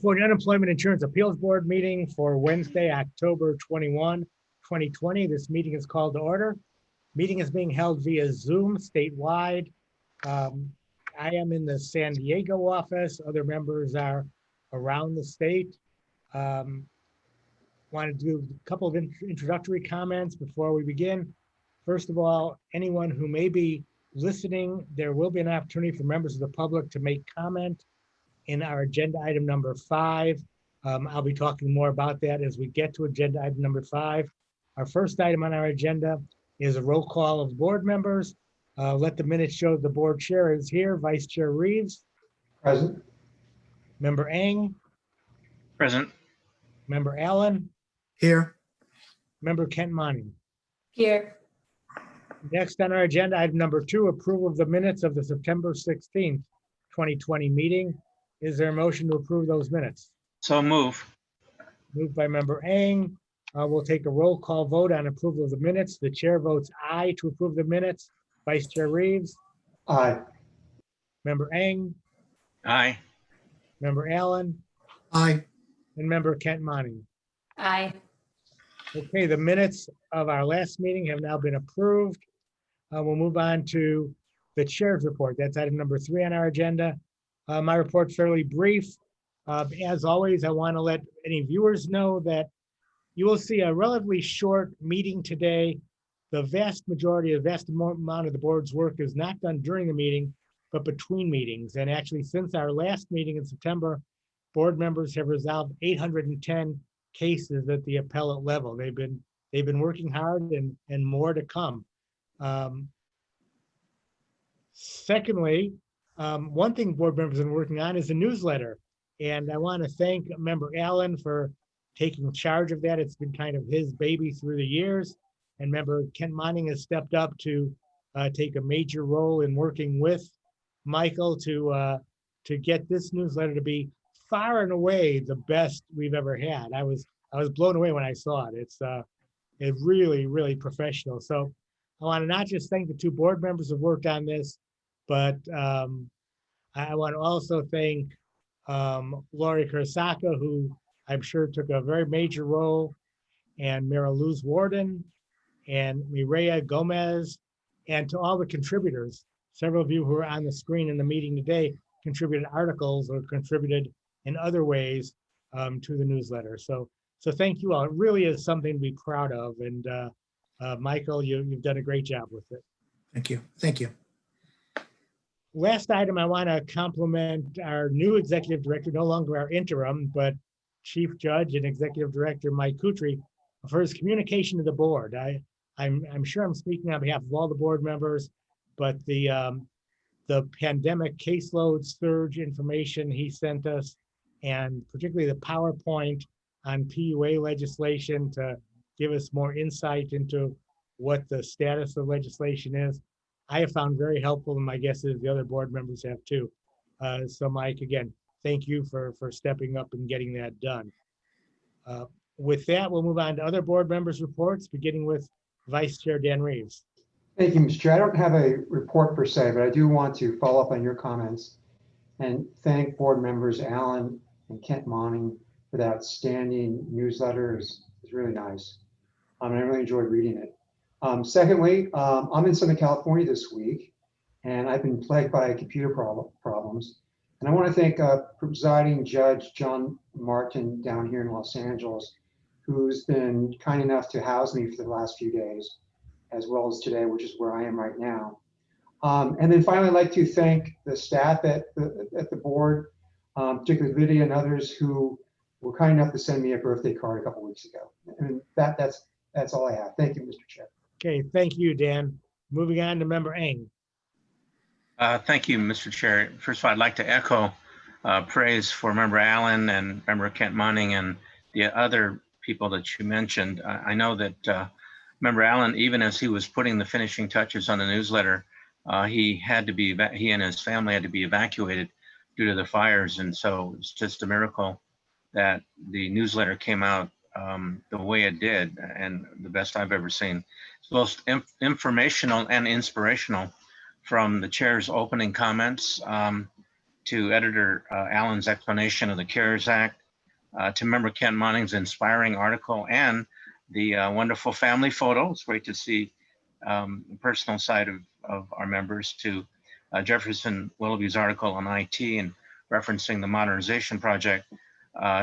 California Unemployment Insurance Appeals Board meeting for Wednesday, October 21, 2020. This meeting is called to order. Meeting is being held via Zoom statewide. I am in the San Diego office. Other members are around the state. Want to do a couple of introductory comments before we begin. First of all, anyone who may be listening, there will be an opportunity for members of the public to make comment in our agenda item number 5. I'll be talking more about that as we get to agenda item number 5. Our first item on our agenda is a roll call of board members. Let the minutes show the board chair is here. Vice Chair Reeves. Present. Member Eng. Present. Member Allen. Here. Member Kent Money. Here. Next on our agenda, item number 2, approval of the minutes of the September 16th, 2020 meeting. Is there a motion to approve those minutes? So move. Moved by Member Eng. We'll take a roll call vote on approval of the minutes. The chair votes aye to approve the minutes. Vice Chair Reeves. Aye. Member Eng. Aye. Member Allen. Aye. And Member Kent Money. Aye. Okay, the minutes of our last meeting have now been approved. We'll move on to the chair's report. That's item number 3 on our agenda. My report's fairly brief. As always, I want to let any viewers know that you will see a relatively short meeting today. The vast amount of the board's work is not done during the meeting, but between meetings. And actually, since our last meeting in September, board members have resolved 810 cases at the appellate level. They've been working hard and more to come. Secondly, one thing board members have been working on is a newsletter. And I want to thank Member Allen for taking charge of that. It's been kind of his baby through the years. And Member Kent Monning has stepped up to take a major role in working with Michael to get this newsletter to be far and away the best we've ever had. I was blown away when I saw it. It's really, really professional. So I want to not just thank the 2 board members who worked on this, but I want to also thank Lori Kurosaka, who I'm sure took a very major role, and Mara Luz Warden, and Mireya Gomez, and to all the contributors. Several of you who are on the screen in the meeting today contributed articles or contributed in other ways to the newsletter. So thank you all. It really is something to be proud of. And Michael, you've done a great job with it. Thank you. Thank you. Last item, I want to compliment our new executive director, no longer our interim, but Chief Judge and Executive Director Mike Kutry, for his communication to the board. I'm sure I'm speaking on behalf of all the board members, but the pandemic caseload surge information he sent us, and particularly the PowerPoint on PUA legislation to give us more insight into what the status of legislation is, I have found very helpful, and my guess is the other board members have too. So Mike, again, thank you for stepping up and getting that done. With that, we'll move on to other board members' reports, beginning with Vice Chair Dan Reeves. Thank you, Mr. Chair. I don't have a report per se, but I do want to follow up on your comments and thank board members Allen and Kent Monning for that outstanding newsletter. It's really nice. I really enjoyed reading it. Secondly, I'm in Southern California this week, and I've been plagued by computer problems. And I want to thank presiding Judge John Martin down here in Los Angeles, who's been kind enough to house me for the last few days, as well as today, which is where I am right now. And then finally, I'd like to thank the staff at the board, particularly Lydia and others who were kind enough to send me a birthday card a couple weeks ago. And that's all I have. Thank you, Mr. Chair. Okay, thank you, Dan. Moving on to Member Eng. Thank you, Mr. Chair. First of all, I'd like to echo praise for Member Allen and Member Kent Monning and the other people that you mentioned. I know that Member Allen, even as he was putting the finishing touches on the newsletter, he and his family had to be evacuated due to the fires. And so it's just a miracle that the newsletter came out the way it did, and the best I've ever seen. It's both informational and inspirational, from the chair's opening comments to Editor Allen's explanation of the CARES Act, to Member Kent Monning's inspiring article, and the wonderful family photo. It's great to see the personal side of our members, to Jefferson Willoughby's article on IT and referencing the modernization project,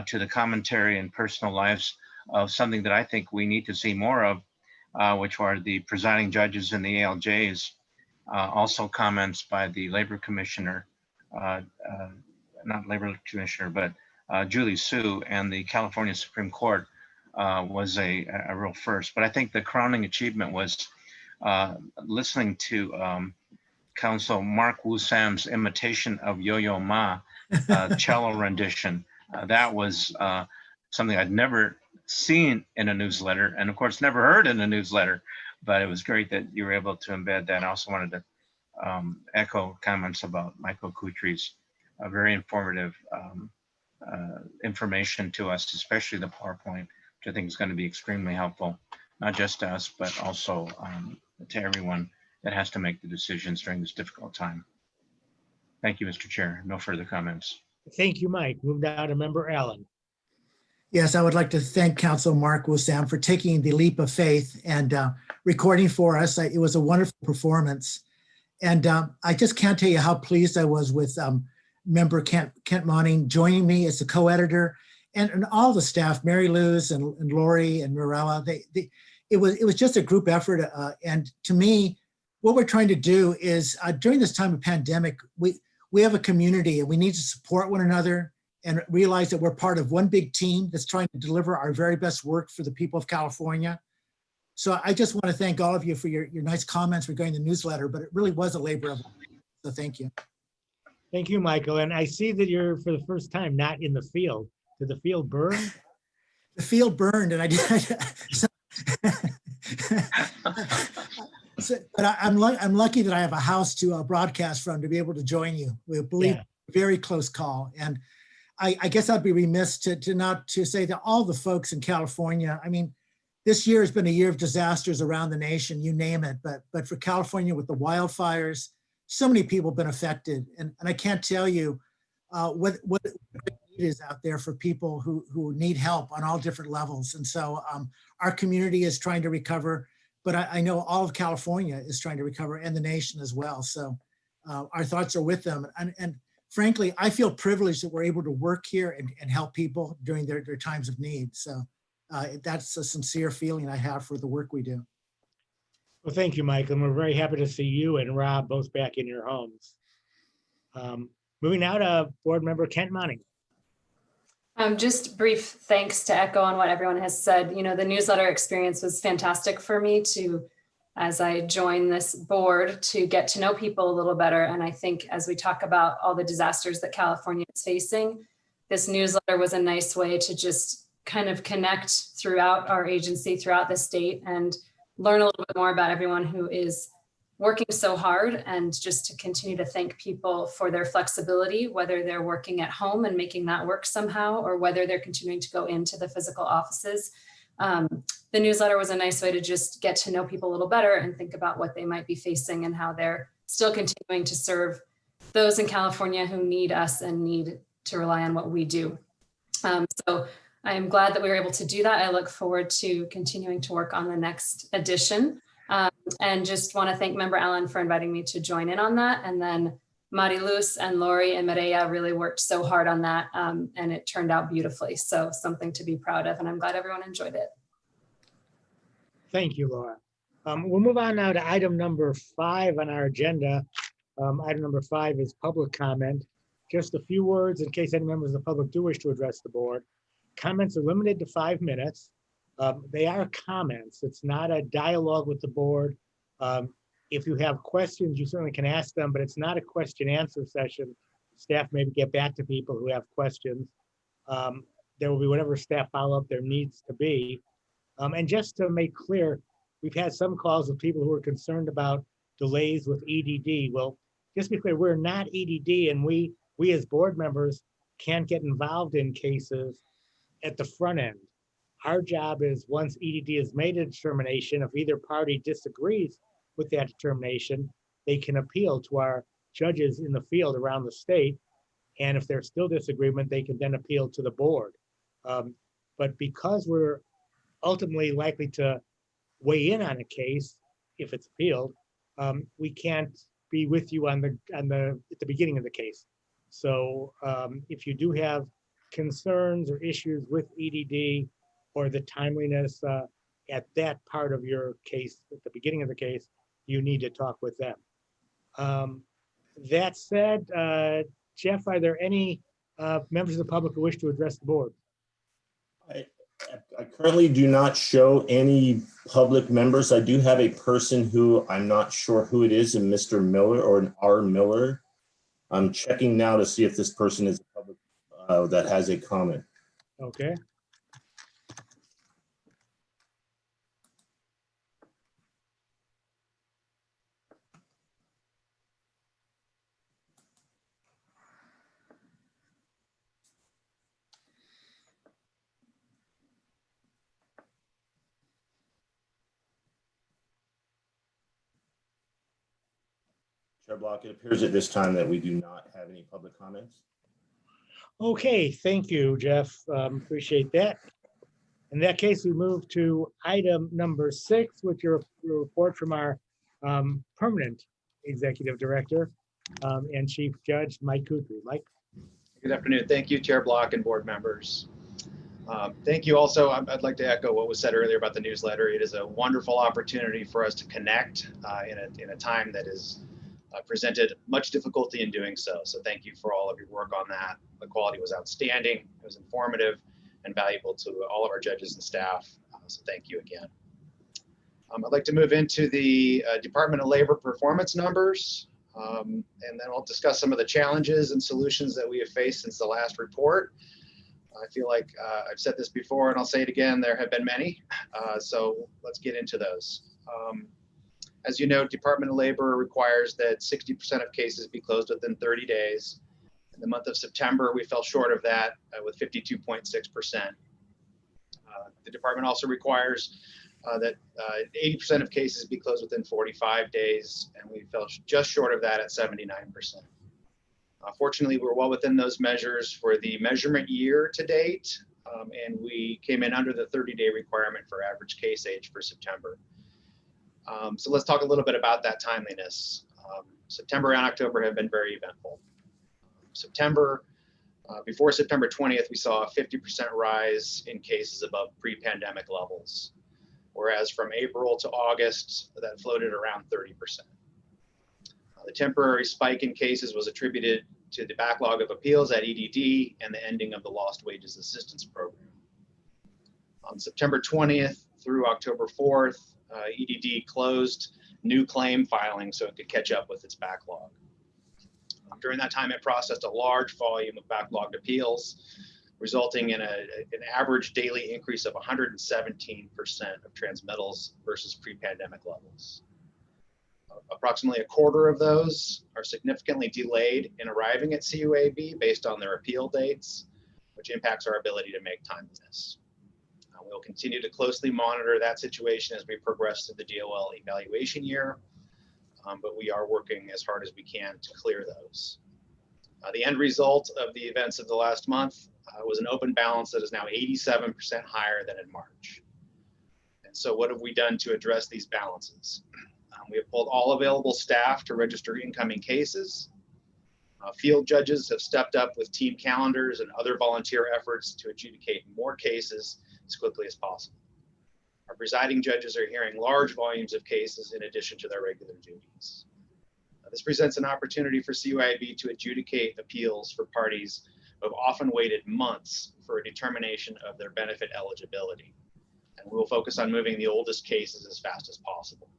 to the commentary and personal lives of something that I think we need to see more of, which are the presiding judges and the ALJs. Also comments by the Labor Commissioner, not Labor Commissioner, but Julie Sue, and the California Supreme Court was a real first. But I think the crowning achievement was listening to Counsel Mark Wu Sam's imitation of Yo-Yo Ma cello rendition. That was something I'd never seen in a newsletter, and of course never heard in a newsletter, but it was great that you were able to embed that. I also wanted to echo comments about Michael Kutri's very informative information to us, especially the PowerPoint, which I think is going to be extremely helpful, not just to us, but also to everyone that has to make the decisions during this difficult time. Thank you, Mr. Chair. No further comments. Thank you, Mike. Move down to Member Allen. Yes, I would like to thank Council Mark Wusam for taking the leap of faith and recording for us. It was a wonderful performance. And I just can't tell you how pleased I was with Member Kent Monning joining me as a co-editor, and all the staff, Mary Lou's and Lori and Mirella. It was just a group effort. And to me, what we're trying to do is during this time of pandemic, we have a community and we need to support one another and realize that we're part of one big team that's trying to deliver our very best work for the people of California. So I just want to thank all of you for your nice comments regarding the newsletter, but it really was a labor of love. So thank you. Thank you, Michael. And I see that you're, for the first time, not in the field. Did the field burn? The field burned, and I did. But I'm lucky that I have a house to broadcast from to be able to join you. We believe very close call. And I guess I'd be remiss to not to say that all the folks in California, I mean, this year has been a year of disasters around the nation, you name it. But for California with the wildfires, so many people have been affected. And I can't tell you what it is out there for people who need help on all different levels. And so our community is trying to recover, but I know all of California is trying to recover, and the nation as well. So our thoughts are with them. And frankly, I feel privileged that we're able to work here and help people during their times of need. So that's a sincere feeling I have for the work we do. Well, thank you, Michael. And we're very happy to see you and Rob both back in your homes. Moving now to Board Member Kent Monning. Just brief thanks to echo on what everyone has said. You know, the newsletter experience was fantastic for me as I join this board, to get to know people a little better. And I think as we talk about all the disasters that California is facing, this newsletter was a nice way to just kind of connect throughout our agency, throughout the state, and learn a little bit more about everyone who is working so hard, and just to continue to thank people for their flexibility, whether they're working at home and making that work somehow, or whether they're continuing to go into the physical offices. The newsletter was a nice way to just get to know people a little better and think about what they might be facing and how they're still continuing to serve those in California who need us and need to rely on what we do. So I am glad that we were able to do that. I look forward to continuing to work on the next edition. And just want to thank Member Allen for inviting me to join in on that. And then Mari Luz and Lori and Mireya really worked so hard on that, and it turned out beautifully. So something to be proud of, and I'm glad everyone enjoyed it. Thank you, Laura. We'll move on now to item number 5 on our agenda. Item number 5 is public comment. Just a few words in case any members of the public do wish to address the board. Comments are limited to 5 minutes. They are comments. It's not a dialogue with the board. If you have questions, you certainly can ask them, but it's not a question answer session. Staff maybe get back to people who have questions. There will be whatever staff follow-up there needs to be. And just to make clear, we've had some calls with people who are concerned about delays with EDD. Well, just to be clear, we're not EDD, and we as board members can't get involved in cases at the front end. Our job is, once EDD has made a determination, if either party disagrees with that determination, they can appeal to our judges in the field around the state. And if there's still disagreement, they can then appeal to the board. But because we're ultimately likely to weigh in on a case, if it's appealed, we can't be with you at the beginning of the case. So if you do have concerns or issues with EDD or the timeliness at that part of your case, at the beginning of the case, you need to talk with them. That said, Jeff, are there any members of the public who wish to address the board? I currently do not show any public members. I do have a person who I'm not sure who it is, a Mr. Miller or an R. Miller. I'm checking now to see if this person is a public that has a comment. Okay. Chair Block, it appears at this time that we do not have any public comments. Okay, thank you, Jeff. Appreciate that. In that case, we move to item number 6, which is a report from our permanent executive director and chief judge, Mike Kutry. Mike. Good afternoon. Thank you, Chair Block and board members. Thank you also. I'd like to echo what was said earlier about the newsletter. It is a wonderful opportunity for us to connect in a time that is presented much difficulty in doing so. So thank you for all of your work on that. The quality was outstanding. It was informative and valuable to all of our judges and staff. So thank you again. I'd like to move into the Department of Labor performance numbers. And then we'll discuss some of the challenges and solutions that we have faced since the last report. I feel like I've said this before and I'll say it again, there have been many. So let's get into those. As you know, Department of Labor requires that 60% of cases be closed within 30 days. In the month of September, we fell short of that with 52.6%. The department also requires that 80% of cases be closed within 45 days, and we fell just short of that at 79%. Fortunately, we're well within those measures for the measurement year to date, and we came in under the 30-day requirement for average case age for September. So let's talk a little bit about that timeliness. September and October have been very eventful. September, before September 20th, we saw a 50% rise in cases above pre-pandemic levels, whereas from April to August, that floated around 30%. The temporary spike in cases was attributed to the backlog of appeals at EDD and the ending of the Lost Wages Assistance Program. On September 20th through October 4th, EDD closed new claim filing so it could catch up with its backlog. During that time, it processed a large volume of backlogged appeals, resulting in an average daily increase of 117% of transmittals versus pre-pandemic levels. Approximately a quarter of those are significantly delayed in arriving at CUAB based on their appeal dates, which impacts our ability to make timeliness. We'll continue to closely monitor that situation as we progress through the DOL evaluation year, but we are working as hard as we can to clear those. The end result of the events of the last month was an open balance that is now 87% higher than in March. And so what have we done to address these balances? We have pulled all available staff to register incoming cases. Field judges have stepped up with team calendars and other volunteer efforts to adjudicate more cases as quickly as possible. Our presiding judges are hearing large volumes of cases in addition to their regular duties. This presents an opportunity for CUIAB to adjudicate appeals for parties who have often waited months for a determination of their benefit eligibility. And we will focus on moving the oldest cases as fast as possible.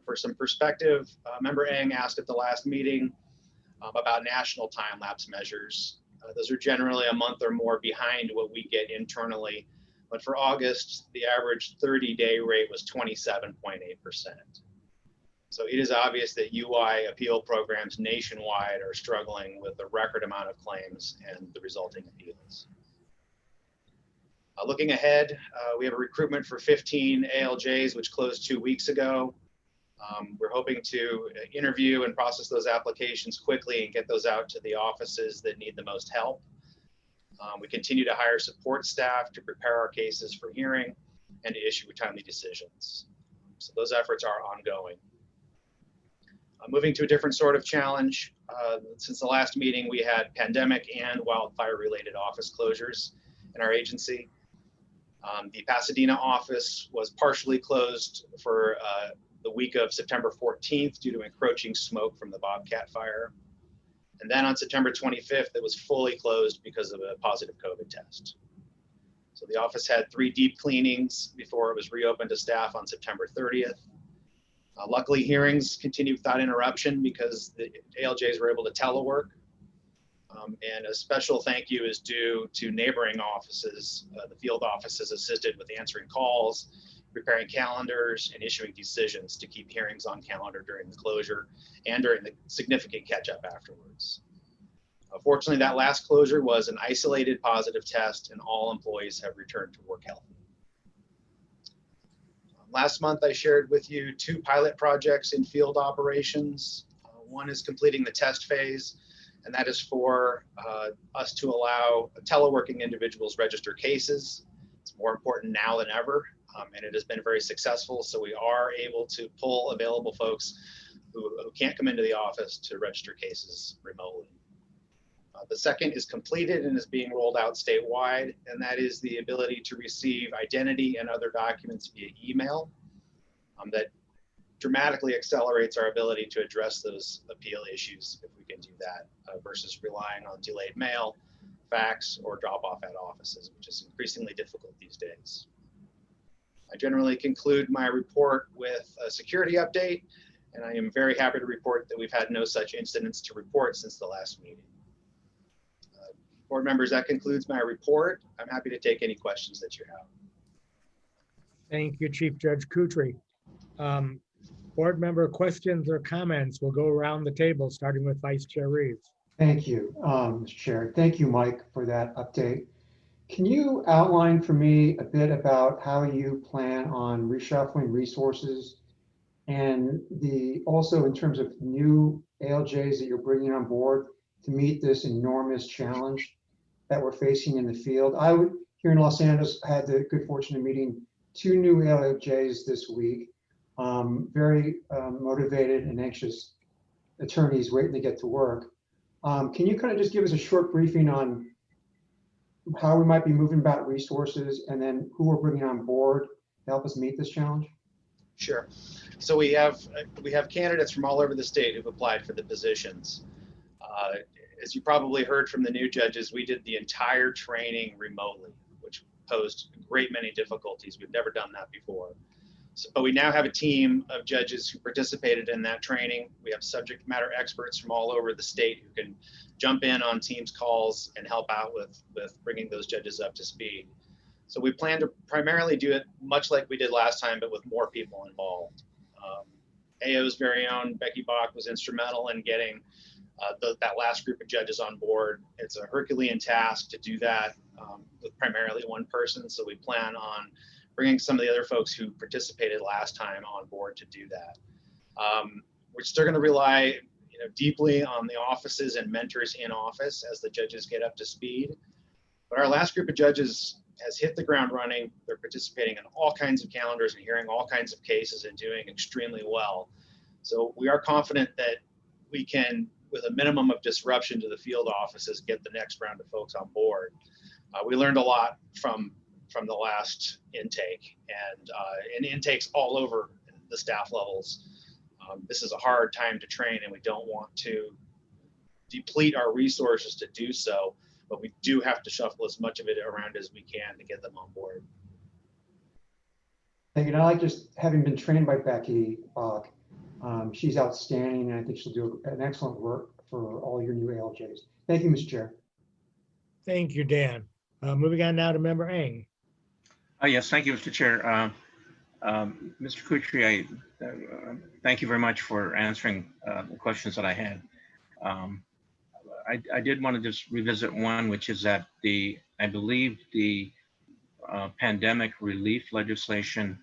For some perspective, Member Eng asked at the last meeting about national time lapse measures. Those are generally a month or more behind what we get internally. But for August, the average 30-day rate was 27.8%. So it is obvious that UI appeal programs nationwide are struggling with the record amount of claims and the resulting appeals. Looking ahead, we have a recruitment for 15 ALJs, which closed 2 weeks ago. We're hoping to interview and process those applications quickly and get those out to the offices that need the most help. We continue to hire support staff to prepare our cases for hearing and to issue timely decisions. So those efforts are ongoing. Moving to a different sort of challenge, since the last meeting, we had pandemic and wildfire-related office closures in our agency. The Pasadena office was partially closed for the week of September 14th due to encroaching smoke from the Bobcat fire. And then on September 25th, it was fully closed because of a positive COVID test. So the office had 3 deep cleanings before it was reopened to staff on September 30th. Luckily, hearings continued without interruption because the ALJs were able to telework. And a special thank you is due to neighboring offices. The field offices assisted with answering calls, preparing calendars, and issuing decisions to keep hearings on calendar during the closure and during the significant catch-up afterwards. Fortunately, that last closure was an isolated positive test, and all employees have returned to work healthy. Last month, I shared with you 2 pilot projects in field operations. One is completing the test phase, and that is for us to allow teleworking individuals register cases. It's more important now than ever, and it has been very successful. So we are able to pull available folks who can't come into the office to register cases remotely. The second is completed and is being rolled out statewide, and that is the ability to receive identity and other documents via email. That dramatically accelerates our ability to address those appeal issues if we can do that versus relying on delayed mail, fax, or drop off at offices, which is increasingly difficult these days. I generally conclude my report with a security update, and I am very happy to report that we've had no such incidents to report since the last meeting. Board members, that concludes my report. I'm happy to take any questions that you have. Thank you, Chief Judge Kutry. Board member questions or comments? We'll go around the table, starting with Vice Chair Reeves. Thank you, Mr. Chair. Thank you, Mike, for that update. Can you outline for me a bit about how you plan on reshuffling resources and also in terms of new ALJs that you're bringing on board to meet this enormous challenge that we're facing in the field? Here in Los Angeles, had the good fortune of meeting 2 new ALJs this week. Very motivated and anxious attorneys waiting to get to work. Can you kind of just give us a short briefing on how we might be moving about resources and then who we're bringing on board to help us meet this challenge? Sure. So we have candidates from all over the state who've applied for the positions. As you probably heard from the new judges, we did the entire training remotely, which posed a great many difficulties. We've never done that before. But we now have a team of judges who participated in that training. We have subject matter experts from all over the state who can jump in on Teams calls and help out with bringing those judges up to speed. So we plan to primarily do it much like we did last time, but with more people involved. AO's very own Becky Bach was instrumental in getting that last group of judges on board. It's a Herculean task to do that with primarily one person. So we plan on bringing some of the other folks who participated last time on board to do that. We're still going to rely deeply on the offices and mentors in office as the judges get up to speed. But our last group of judges has hit the ground running. They're participating in all kinds of calendars and hearing all kinds of cases and doing extremely well. So we are confident that we can, with a minimum of disruption to the field offices, get the next round of folks on board. We learned a lot from the last intake and intakes all over the staff levels. This is a hard time to train, and we don't want to deplete our resources to do so, but we do have to shuffle as much of it around as we can to get them on board. Thank you. And I like just having been trained by Becky Bach. She's outstanding, and I think she'll do an excellent work for all your new ALJs. Thank you, Mr. Chair. Thank you, Dan. Moving on now to Member Eng. Yes, thank you, Mr. Chair. Mr. Kutry, thank you very much for answering the questions that I had. I did want to just revisit one, which is that I believe the pandemic relief legislation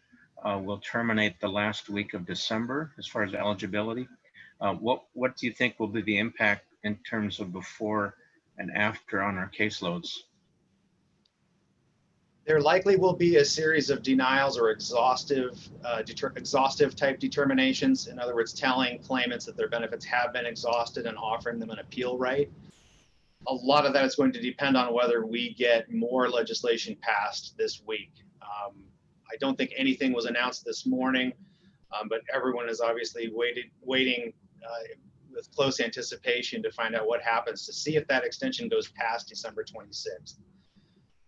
will terminate the last week of December as far as eligibility. What do you think will be the impact in terms of before and after on our caseloads? There likely will be a series of denials or exhaustive type determinations. In other words, telling claimants that their benefits have been exhausted and offering them an appeal right. A lot of that is going to depend on whether we get more legislation passed this week. I don't think anything was announced this morning, but everyone is obviously waiting with close anticipation to find out what happens, to see if that extension goes past December 26th.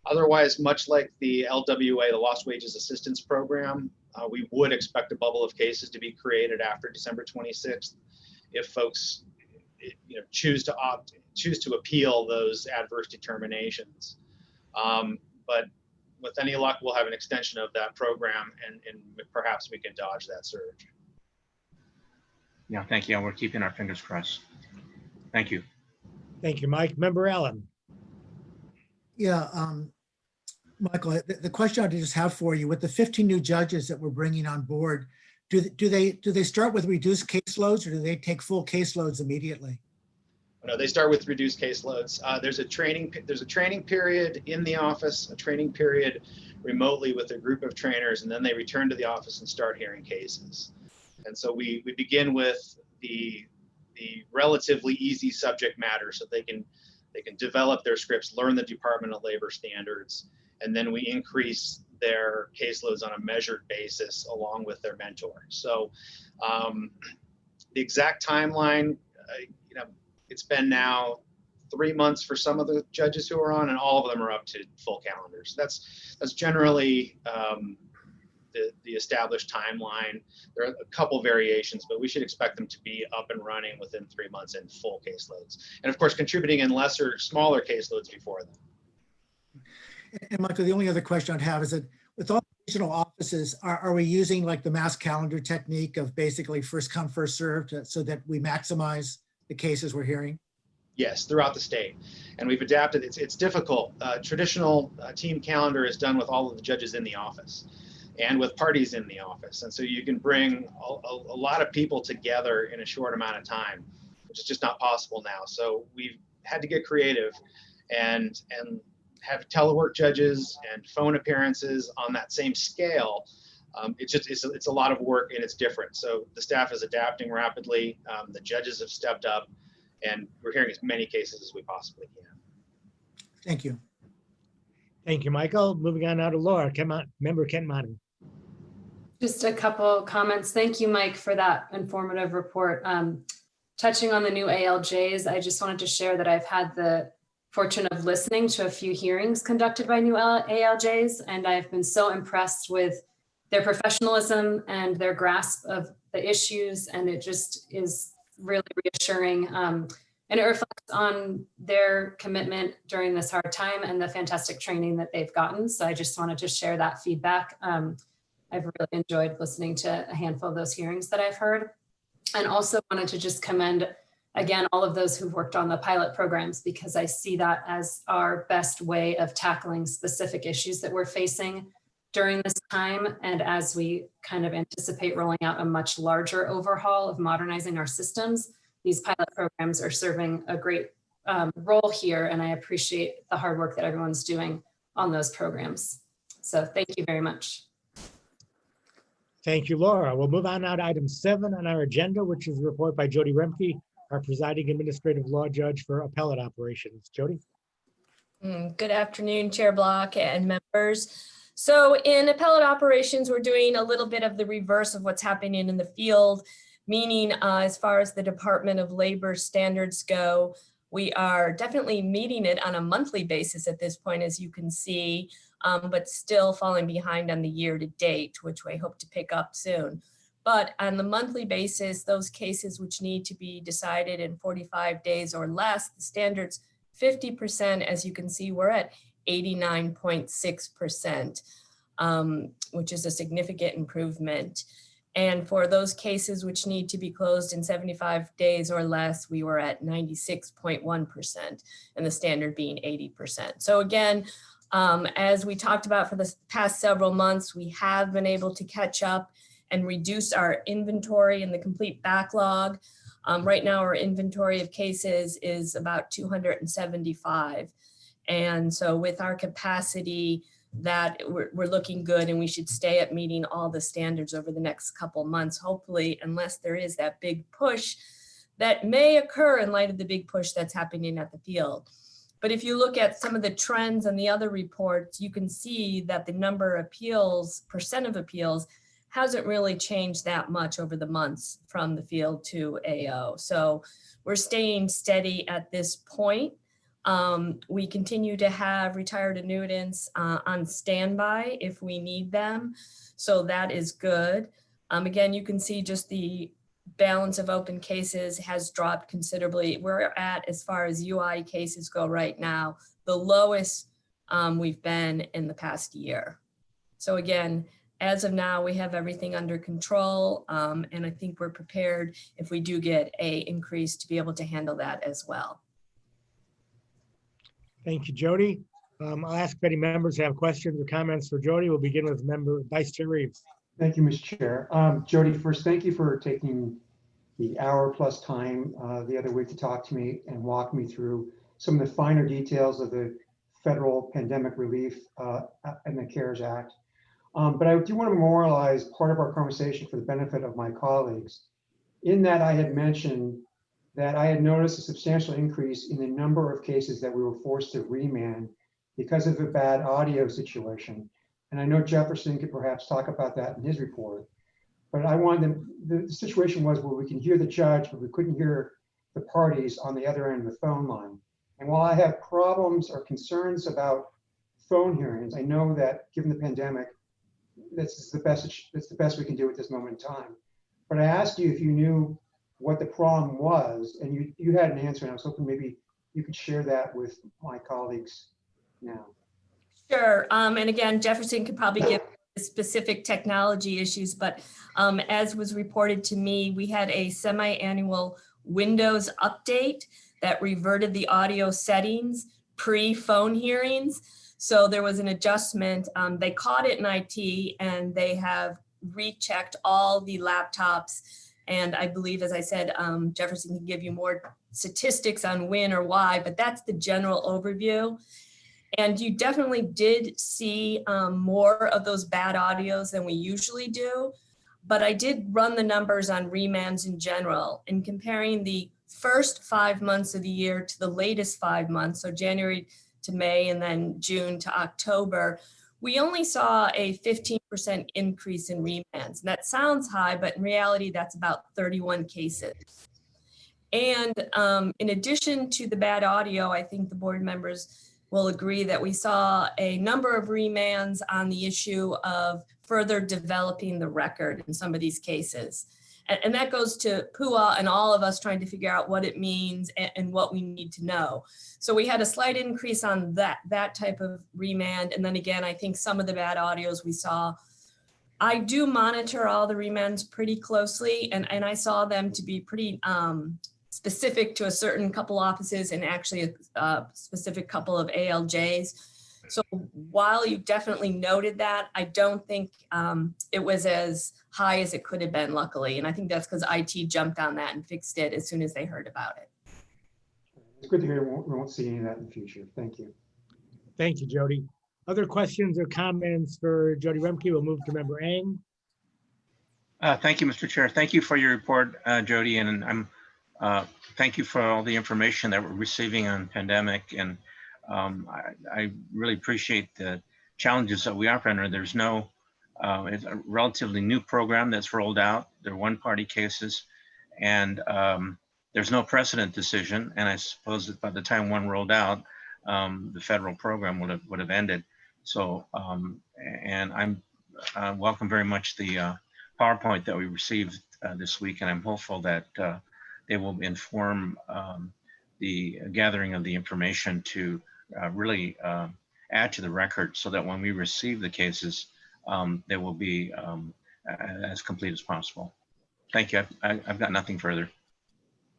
Otherwise, much like the LWA, the Lost Wages Assistance Program, we would expect a bubble of cases to be created after December 26th if folks choose to appeal those adverse determinations. But with any luck, we'll have an extension of that program, and perhaps we can dodge that surge. Yeah, thank you. We're keeping our fingers crossed. Thank you. Thank you, Mike. Member Allen. Yeah, Michael, the question I just have for you, with the 15 new judges that we're bringing on board, do they start with reduced caseloads, or do they take full caseloads immediately? No, they start with reduced caseloads. There's a training period in the office, a training period remotely with a group of trainers, and then they return to the office and start hearing cases. And so we begin with the relatively easy subject matter, so they can develop their scripts, learn the Department of Labor standards, and then we increase their caseloads on a measured basis along with their mentor. So the exact timeline, it's been now 3 months for some of the judges who are on, and all of them are up to full calendars. That's generally the established timeline. There are a couple variations, but we should expect them to be up and running within 3 months in full caseloads. And of course, contributing in smaller caseloads before them. And Michael, the only other question I'd have is that with all regional offices, are we using like the mass calendar technique of basically first come, first served, so that we maximize the cases we're hearing? Yes, throughout the state. And we've adapted. It's difficult. Traditional team calendar is done with all of the judges in the office and with parties in the office. And so you can bring a lot of people together in a short amount of time, which is just not possible now. So we've had to get creative and have telework judges and phone appearances on that same scale. It's a lot of work, and it's different. So the staff is adapting rapidly. The judges have stepped up, and we're hearing as many cases as we possibly can. Thank you. Thank you, Michael. Moving on now to Laura. Member Kent Monty. Just a couple comments. Thank you, Mike, for that informative report. Touching on the new ALJs, I just wanted to share that I've had the fortune of listening to a few hearings conducted by new ALJs, and I've been so impressed with their professionalism and their grasp of the issues, and it just is really reassuring. And it reflects on their commitment during this hard time and the fantastic training that they've gotten. So I just wanted to share that feedback. I've really enjoyed listening to a handful of those hearings that I've heard. And also wanted to just commend, again, all of those who've worked on the pilot programs, because I see that as our best way of tackling specific issues that we're facing during this time. And as we kind of anticipate rolling out a much larger overhaul of modernizing our systems, these pilot programs are serving a great role here. And I appreciate the hard work that everyone's doing on those programs. So thank you very much. Thank you, Laura. We'll move on now to item 7 on our agenda, which is a report by Jody Remke, our presiding administrative law judge for appellate operations. Jody. Good afternoon, Chair Block and members. So in appellate operations, we're doing a little bit of the reverse of what's happening in the field, meaning as far as the Department of Labor standards go, we are definitely meeting it on a monthly basis at this point, as you can see, but still falling behind on the year to date, which we hope to pick up soon. But on the monthly basis, those cases which need to be decided in 45 days or less, the standards 50%, as you can see, we're at 89.6%, which is a significant improvement. And for those cases which need to be closed in 75 days or less, we were at 96.1%, and the standard being 80%. So again, As we talked about for the past several months, we have been able to catch up and reduce our inventory and the complete backlog. Right now, our inventory of cases is about 275. And so with our capacity, that we're looking good, and we should stay at meeting all the standards over the next couple months, hopefully, unless there is that big push that may occur in light of the big push that's happening at the field. But if you look at some of the trends on the other reports, you can see that the number of appeals, percent of appeals, hasn't really changed that much over the months from the field to AO. So we're staying steady at this point. We continue to have retired annuitants on standby if we need them. So that is good. Again, you can see just the balance of open cases has dropped considerably. We're at, as far as UI cases go right now, the lowest we've been in the past year. So again, as of now, we have everything under control, and I think we're prepared if we do get an increase to be able to handle that as well. Thank you, Jody. I'll ask if any members have questions or comments for Jody. We'll begin with Vice Chair Reeves. Thank you, Mr. Chair. Jody, first, thank you for taking the hour-plus time the other week to talk to me and walk me through some of the finer details of the federal pandemic relief and the CARES Act. But I do want to memorialize part of our conversation for the benefit of my colleagues. In that, I had mentioned that I had noticed a substantial increase in the number of cases that we were forced to remand because of a bad audio situation. And I know Jefferson could perhaps talk about that in his report. But I wanted the situation was where we can hear the judge, but we couldn't hear the parties on the other end of the phone line. And while I have problems or concerns about phone hearings, I know that given the pandemic, that's the best we can do at this moment in time. But I asked you if you knew what the problem was, and you had an answer, and I was hoping maybe you could share that with my colleagues now. Sure, and again, Jefferson could probably give specific technology issues, but as was reported to me, we had a semi-annual Windows update that reverted the audio settings pre-phone hearings. So there was an adjustment. They caught it in IT, and they have rechecked all the laptops. And I believe, as I said, Jefferson can give you more statistics on when or why, but that's the general overview. And you definitely did see more of those bad audios than we usually do. But I did run the numbers on remands in general, and comparing the first 5 months of the year to the latest 5 months, so January to May and then June to October, we only saw a 15% increase in remands. And that sounds high, but in reality, that's about 31 cases. And in addition to the bad audio, I think the board members will agree that we saw a number of remands on the issue of further developing the record in some of these cases. And that goes to PUA and all of us trying to figure out what it means and what we need to know. So we had a slight increase on that type of remand. And then again, I think some of the bad audios we saw, I do monitor all the remands pretty closely, and I saw them to be pretty specific to a certain couple offices and actually a specific couple of ALJs. So while you definitely noted that, I don't think it was as high as it could have been, luckily. And I think that's because IT jumped on that and fixed it as soon as they heard about it. It's good to hear we won't see any of that in the future. Thank you. Thank you, Jody. Other questions or comments for Jody Remke? We'll move to Member Ang. Thank you, Mr. Chair. Thank you for your report, Jody, and thank you for all the information that we're receiving on pandemic. And I really appreciate the challenges that we are under. There's no, it's a relatively new program that's rolled out. They're one-party cases, and there's no precedent decision. And I suppose that by the time one rolled out, the federal program would have ended. So, and I'm welcome very much the PowerPoint that we received this week, and I'm hopeful that they will inform the gathering of the information to really add to the record, so that when we receive the cases, they will be as complete as possible. Thank you. I've got nothing further.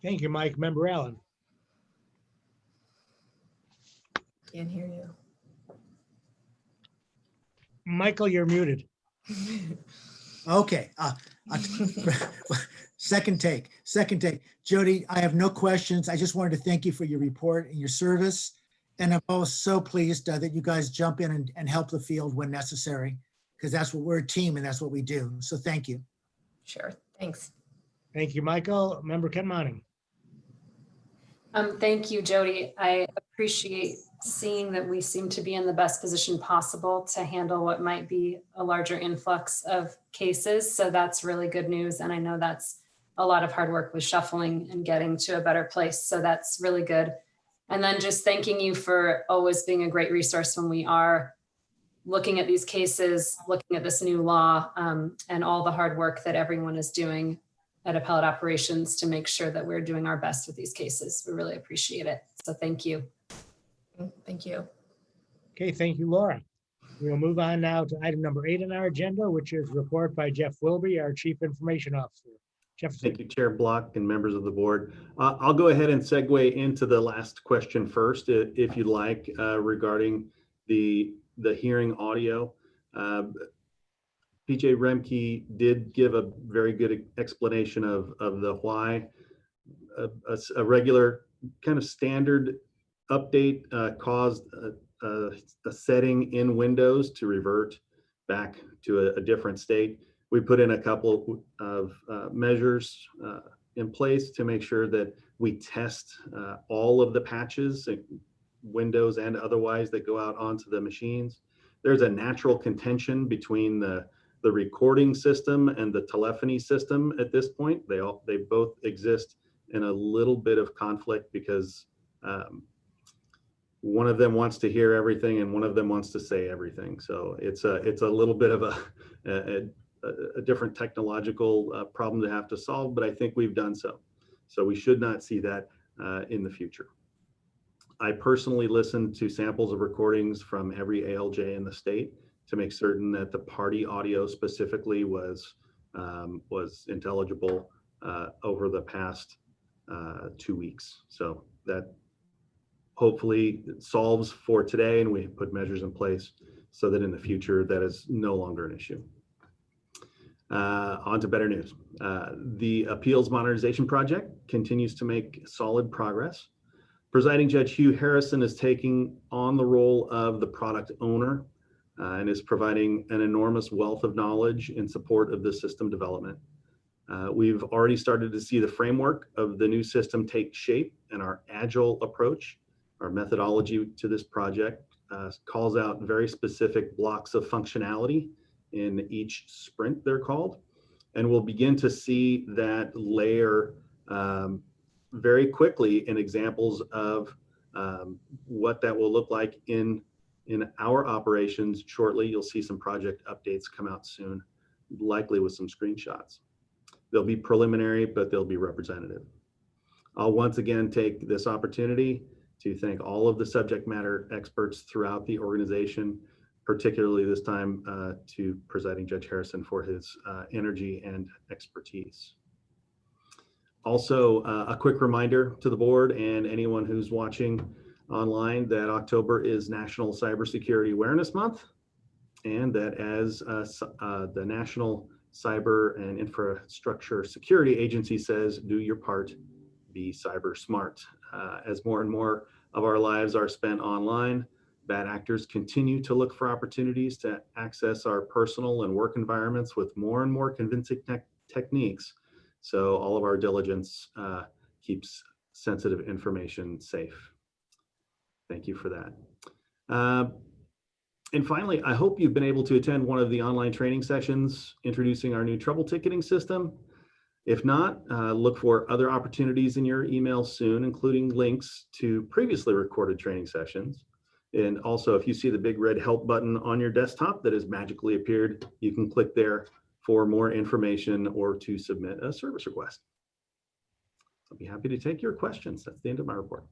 Thank you, Mike. Member Allen. Can't hear you. Michael, you're muted. Okay. Second take. Jody, I have no questions. I just wanted to thank you for your report and your service. And I'm also so pleased that you guys jump in and help the field when necessary, because that's what we're a team and that's what we do. So thank you. Sure, thanks. Thank you, Michael. Member Ken Monning. Thank you, Jody. I appreciate seeing that we seem to be in the best position possible to handle what might be a larger influx of cases. So that's really good news. And I know that's a lot of hard work with shuffling and getting to a better place. So that's really good. And then just thanking you for always being a great resource when we are looking at these cases, looking at this new law, and all the hard work that everyone is doing at Appellate Operations to make sure that we're doing our best with these cases. We really appreciate it. So thank you. Thank you. Okay, thank you, Laura. We'll move on now to item number 8 on our agenda, which is report by Jeff Wilby, our Chief Information Officer. Jeff. Thank you, Chair Block and members of the board. I'll go ahead and segue into the last question first, if you'd like, regarding the hearing audio. PJ Remke did give a very good explanation of the why. A regular kind of standard update caused a setting in Windows to revert back to a different state. We put in a couple of measures in place to make sure that we test all of the patches, Windows and otherwise, that go out onto the machines. There's a natural contention between the recording system and the telephony system at this point. They both exist in a little bit of conflict because one of them wants to hear everything and one of them wants to say everything. So it's a little bit of a different technological problem to have to solve, but I think we've done so. So we should not see that in the future. I personally listened to samples of recordings from every ALJ in the state to make certain that the party audio specifically was intelligible over the past 2 weeks. So that hopefully solves for today, and we put measures in place so that in the future that is no longer an issue. On to better news. The Appeals Modernization Project continues to make solid progress. Presiding Judge Hugh Harrison is taking on the role of the product owner and is providing an enormous wealth of knowledge in support of the system development. We've already started to see the framework of the new system take shape, and our agile approach, our methodology to this project calls out very specific blocks of functionality in each sprint, they're called. And we'll begin to see that layer very quickly in examples of what that will look like in our operations shortly. You'll see some project updates come out soon, likely with some screenshots. They'll be preliminary, but they'll be representative. I'll once again take this opportunity to thank all of the subject matter experts throughout the organization, particularly this time to Presiding Judge Harrison for his energy and expertise. Also, a quick reminder to the board and anyone who's watching online that October is National Cybersecurity Awareness Month, and that as the National Cyber and Infrastructure Security Agency says, do your part, be cyber smart. As more and more of our lives are spent online, bad actors continue to look for opportunities to access our personal and work environments with more and more convincing techniques. So all of our diligence keeps sensitive information safe. Thank you for that. And finally, I hope you've been able to attend one of the online training sessions introducing our new trouble ticketing system. If not, look for other opportunities in your email soon, including links to previously recorded training sessions. And also, if you see the big red help button on your desktop that has magically appeared, you can click there for more information or to submit a service request. I'll be happy to take your questions. That's the end of my report.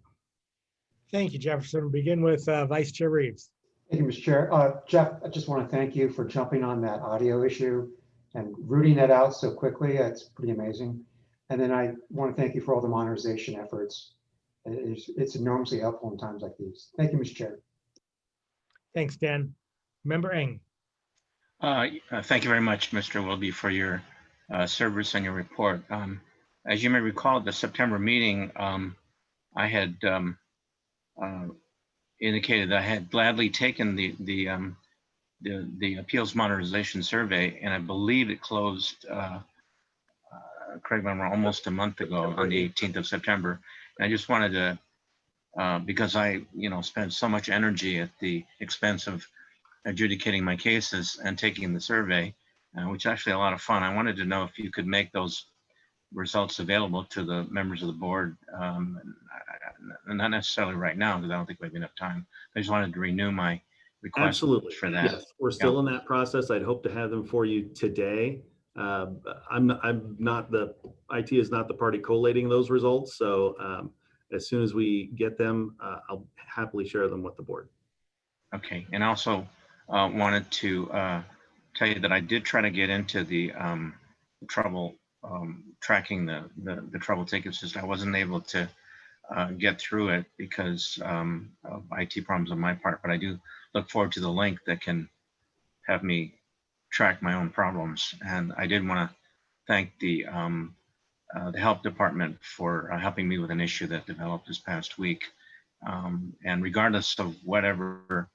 Thank you, Jefferson. We'll begin with Vice Chair Reeves. Thank you, Mr. Chair. Jeff, I just want to thank you for jumping on that audio issue and rooting that out so quickly. That's pretty amazing. And then I want to thank you for all the modernization efforts. It's enormously helpful in times like these. Thank you, Mr. Chair. Thanks, Dan. Member Eng. Thank you very much, Mr. Wilby, for your service and your report. As you may recall, at the September meeting, I had indicated that I had gladly taken the appeals modernization survey, and I believe it closed, correct me if I'm wrong, almost a month ago on the 18th of September. And I just wanted to, because I, spent so much energy at the expense of adjudicating my cases and taking the survey, which is actually a lot of fun. I wanted to know if you could make those results available to the members of the board, and not necessarily right now, because I don't think we have enough time. I just wanted to renew my request Absolutely. for that. Yes, we're still in that process. I'd hope to have them for you today. I'm not the, IT is not the party collating those results. So as soon as we get them, I'll happily share them with the board. Okay, and also wanted to tell you that I did try to get into the trouble tracking the trouble ticket system. I wasn't able to get through it because of IT problems on my part, but I do look forward to the link that can have me track my own problems. And I did want to thank the health department for helping me with an issue that developed this past week. And regardless of whatever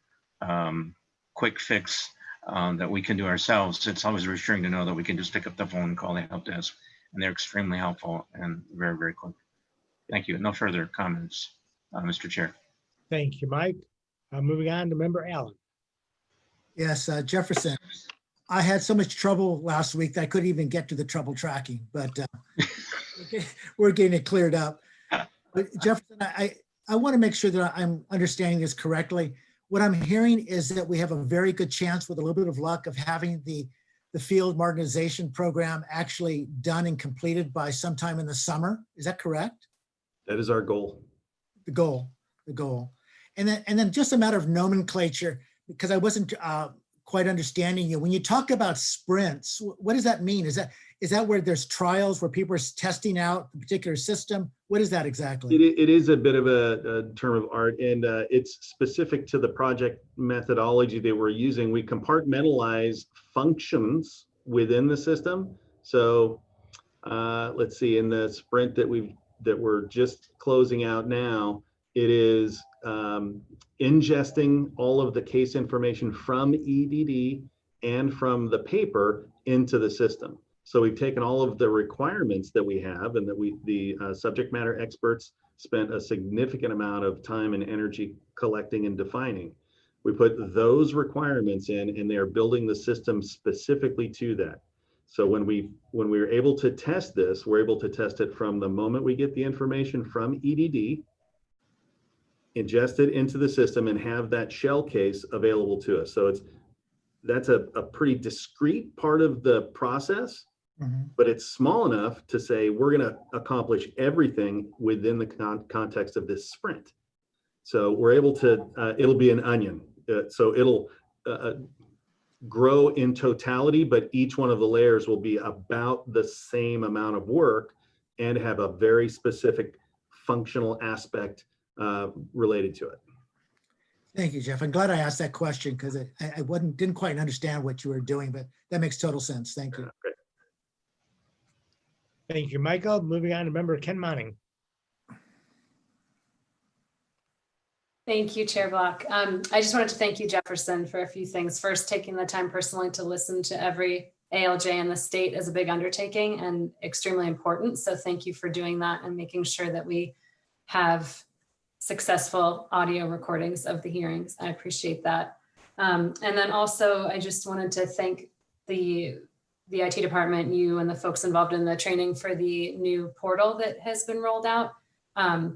quick fix that we can do ourselves, it's always reassuring to know that we can just pick up the phone and call the help desk, and they're extremely helpful and very, very quick. Thank you. No further comments, Mr. Chair. Thank you, Mike. Moving on to Member Allen. Yes, Jefferson. I had so much trouble last week that I couldn't even get to the trouble tracking, but we're getting it cleared up. But Jefferson, I want to make sure that I'm understanding this correctly. What I'm hearing is that we have a very good chance with a little bit of luck of having the field modernization program actually done and completed by sometime in the summer. Is that correct? That is our goal. The goal. And then just a matter of nomenclature, because I wasn't quite understanding you. When you talk about sprints, what does that mean? Is that where there's trials where people are testing out the particular system? What is that exactly? It is a bit of a term of art, and it's specific to the project methodology that we're using. We compartmentalize functions within the system. So let's see, in the sprint that we're just closing out now, it is ingesting all of the case information from EDD and from the paper into the system. So we've taken all of the requirements that we have and that the subject matter experts spent a significant amount of time and energy collecting and defining. We put those requirements in, and they are building the system specifically to that. So when we're able to test this, we're able to test it from the moment we get the information from EDD, ingest it into the system, and have that shell case available to us. So that's a pretty discrete part of the process, but it's small enough to say we're going to accomplish everything within the context of this sprint. So we're able to, it'll be an onion. So it'll grow in totality, but each one of the layers will be about the same amount of work and have a very specific functional aspect related to it. Thank you, Jeff. I'm glad I asked that question because I didn't quite understand what you were doing, but that makes total sense. Thank you. Great. Thank you, Michael. Moving on to Member Ken Monning. Thank you, Chair Block. I just wanted to thank you, Jefferson, for a few things. First, taking the time personally to listen to every ALJ in the state is a big undertaking and extremely important. So thank you for doing that and making sure that we have successful audio recordings of the hearings. I appreciate that. And then also, I just wanted to thank the IT department, you and the folks involved in the training for the new portal that has been rolled out.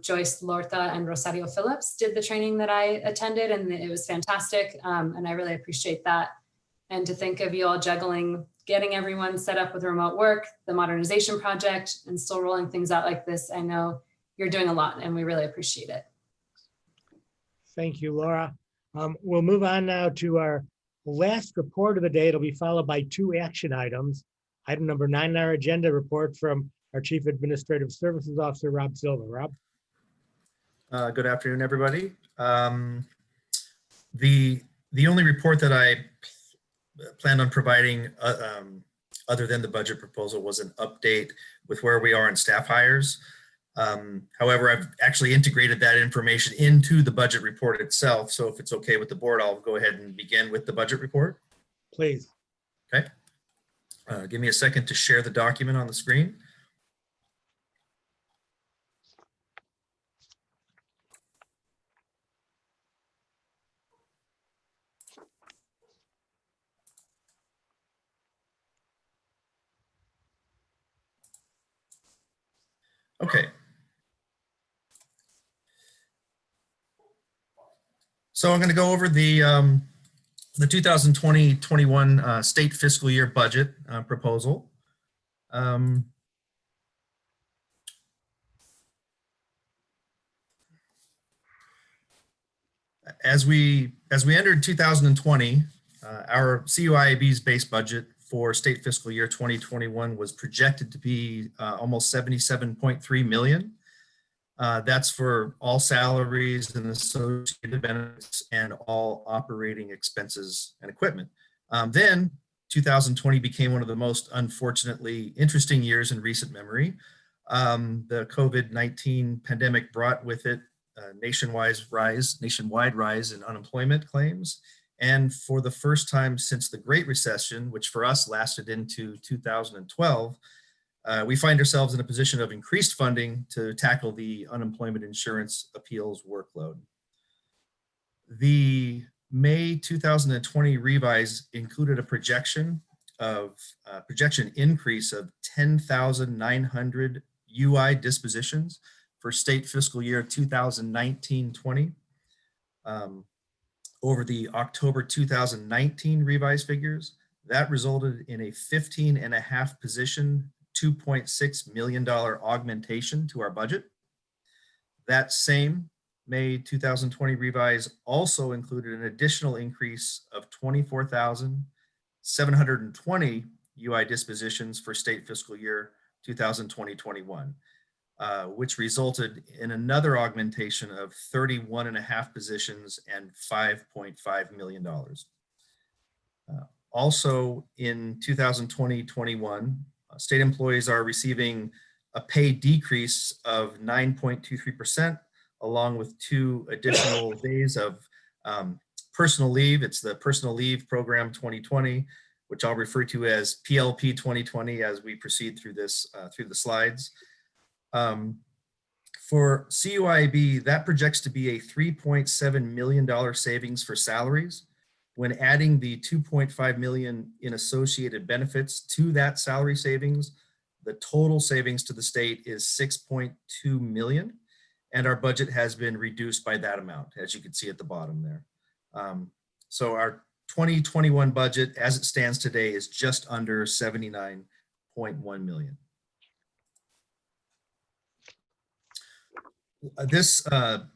Joyce Lortha and Rosario Phillips did the training that I attended, and it was fantastic. And I really appreciate that. And to think of you all juggling, getting everyone set up with remote work, the modernization project, and still rolling things out like this, I know you're doing a lot, and we really appreciate it. Thank you, Laura. We'll move on now to our last report of the day. It'll be followed by 2 action items. Item number 9 on our agenda, report from our Chief Administrative Services Officer, Rob Silva. Rob? Good afternoon, everybody. The only report that I planned on providing, other than the budget proposal, was an update with where we are in staff hires. However, I've actually integrated that information into the budget report itself. So if it's okay with the board, I'll go ahead and begin with the budget report. Please. Okay. Give me a second to share the document on the screen. Okay. So I'm going to go over the 2020-21 state fiscal year budget proposal. As we entered 2020, our CUIAB's base budget for state fiscal year 2021 was projected to be almost 77.3 million. That's for all salaries and associated benefits and all operating expenses and equipment. Then 2020 became one of the most unfortunately interesting years in recent memory. The COVID-19 pandemic brought with it a nationwide rise in unemployment claims. And for the first time since the Great Recession, which for us lasted into 2012, we find ourselves in a position of increased funding to tackle the unemployment insurance appeals workload. The May 2020 revise included a projection increase of 10,900 UI dispositions for state fiscal year 2019-20 over the October 2019 revised figures. That resulted in a 15.5 position, $2.6 million augmentation to our budget. That same May 2020 revise also included an additional increase of 24,720 UI dispositions for state fiscal year 2020-21, which resulted in another augmentation of 31.5 positions and $5.5 million. Also in 2020-21, state employees are receiving a pay decrease of 9.23%, along with 2 additional days of personal leave. It's the Personal Leave Program 2020, which I'll refer to as PLP 2020 as we proceed through this through the slides. For CUIAB, that projects to be a $3.7 million savings for salaries. When adding the 2.5 million in associated benefits to that salary savings, the total savings to the state is 6.2 million, and our budget has been reduced by that amount, as you can see at the bottom there. So our 2021 budget, as it stands today, is just under 79.1 million. This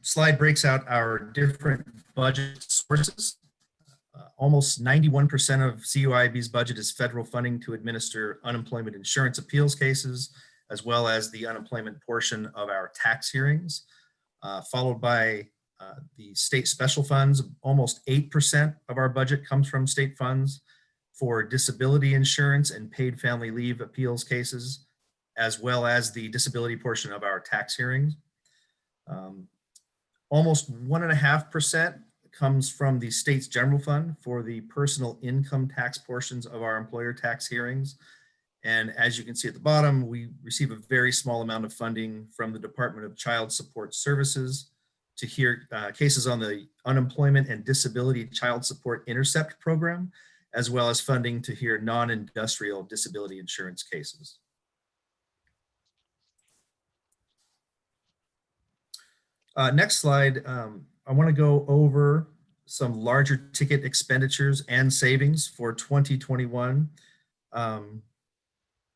slide breaks out our different budget sources. Almost 91% of CUIAB's budget is federal funding to administer unemployment insurance appeals cases, as well as the unemployment portion of our tax hearings, followed by the state special funds. Almost 8% of our budget comes from state funds for disability insurance and paid family leave appeals cases, as well as the disability portion of our tax hearings. Almost 1.5% comes from the state's general fund for the personal income tax portions of our employer tax hearings. And as you can see at the bottom, we receive a very small amount of funding from the Department of Child Support Services to hear cases on the Unemployment and Disability Child Support Intercept program, as well as funding to hear non-industrial disability insurance cases. Next slide, I want to go over some larger ticket expenditures and savings for 2021.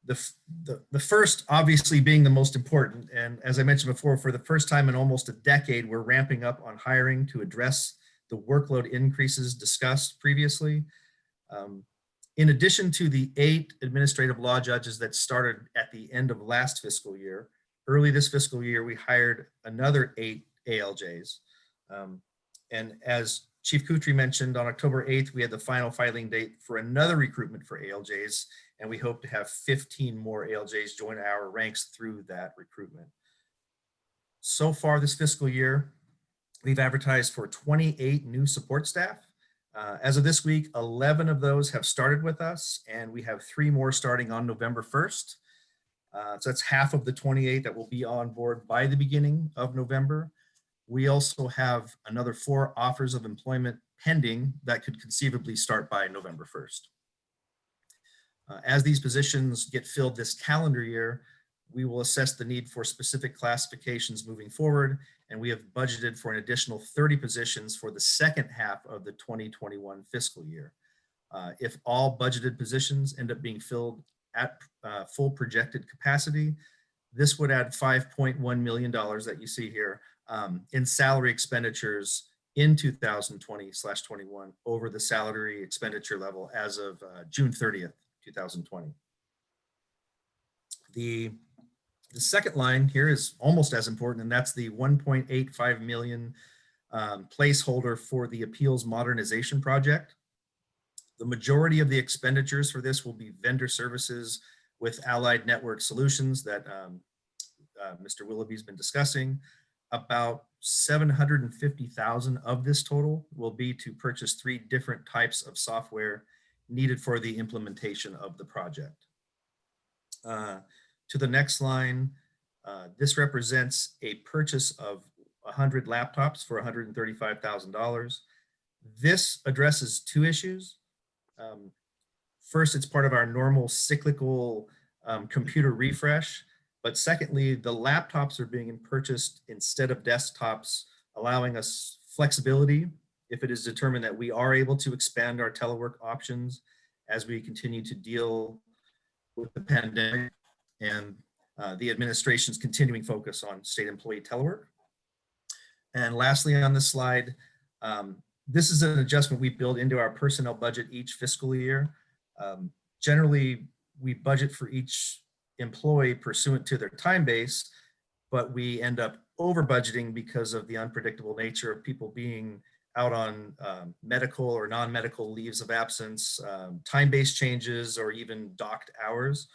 The first obviously being the most important, and as I mentioned before, for the first time in almost a decade, we're ramping up on hiring to address the workload increases discussed previously. In addition to the 8 administrative law judges that started at the end of last fiscal year, early this fiscal year, we hired another 8 ALJs. And as Chief Kutry mentioned on October 8th, we had the final filing date for another recruitment for ALJs, and we hope to have 15 more ALJs join our ranks through that recruitment. So far this fiscal year, we've advertised for 28 new support staff. As of this week, 11 of those have started with us, and we have 3 more starting on November 1st. So that's half of the 28 that will be on board by the beginning of November. We also have another 4 offers of employment pending that could conceivably start by November 1st. As these positions get filled this calendar year, we will assess the need for specific classifications moving forward, and we have budgeted for an additional 30 positions for the second half of the 2021 fiscal year. If all budgeted positions end up being filled at full projected capacity, this would add $5.1 million that you see here in salary expenditures in 2020/21 over the salary expenditure level as of June 30th, 2020. The second line here is almost as important, and that's the 1.85 million placeholder for the appeals modernization project. The majority of the expenditures for this will be vendor services with Allied Network Solutions that Mr. Willoughby's been discussing. About 750,000 of this total will be to purchase 3 different types of software needed for the implementation of the project. To the next line, this represents a purchase of 100 laptops for $135,000. This addresses 2 issues. First, it's part of our normal cyclical computer refresh. But secondly, the laptops are being purchased instead of desktops, allowing us flexibility if it is determined that we are able to expand our telework options as we continue to deal with the pandemic and the administration's continuing focus on state employee telework. And lastly, on this slide, this is an adjustment we build into our personnel budget each fiscal year. Generally, we budget for each employee pursuant to their time base, but we end up over budgeting because of the unpredictable nature of people being out on medical or non-medical leaves of absence, time-based changes, or even docked hours.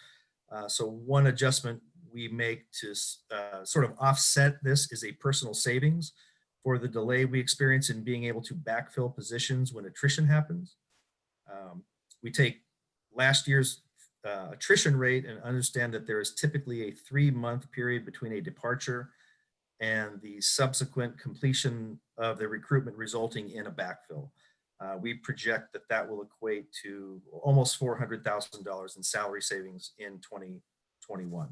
So one adjustment we make to sort of offset this is a personal savings for the delay we experience in being able to backfill positions when attrition happens. We take last year's attrition rate and understand that there is typically a 3-month period between a departure and the subsequent completion of the recruitment resulting in a backfill. We project that that will equate to almost $400,000 in salary savings in 2021.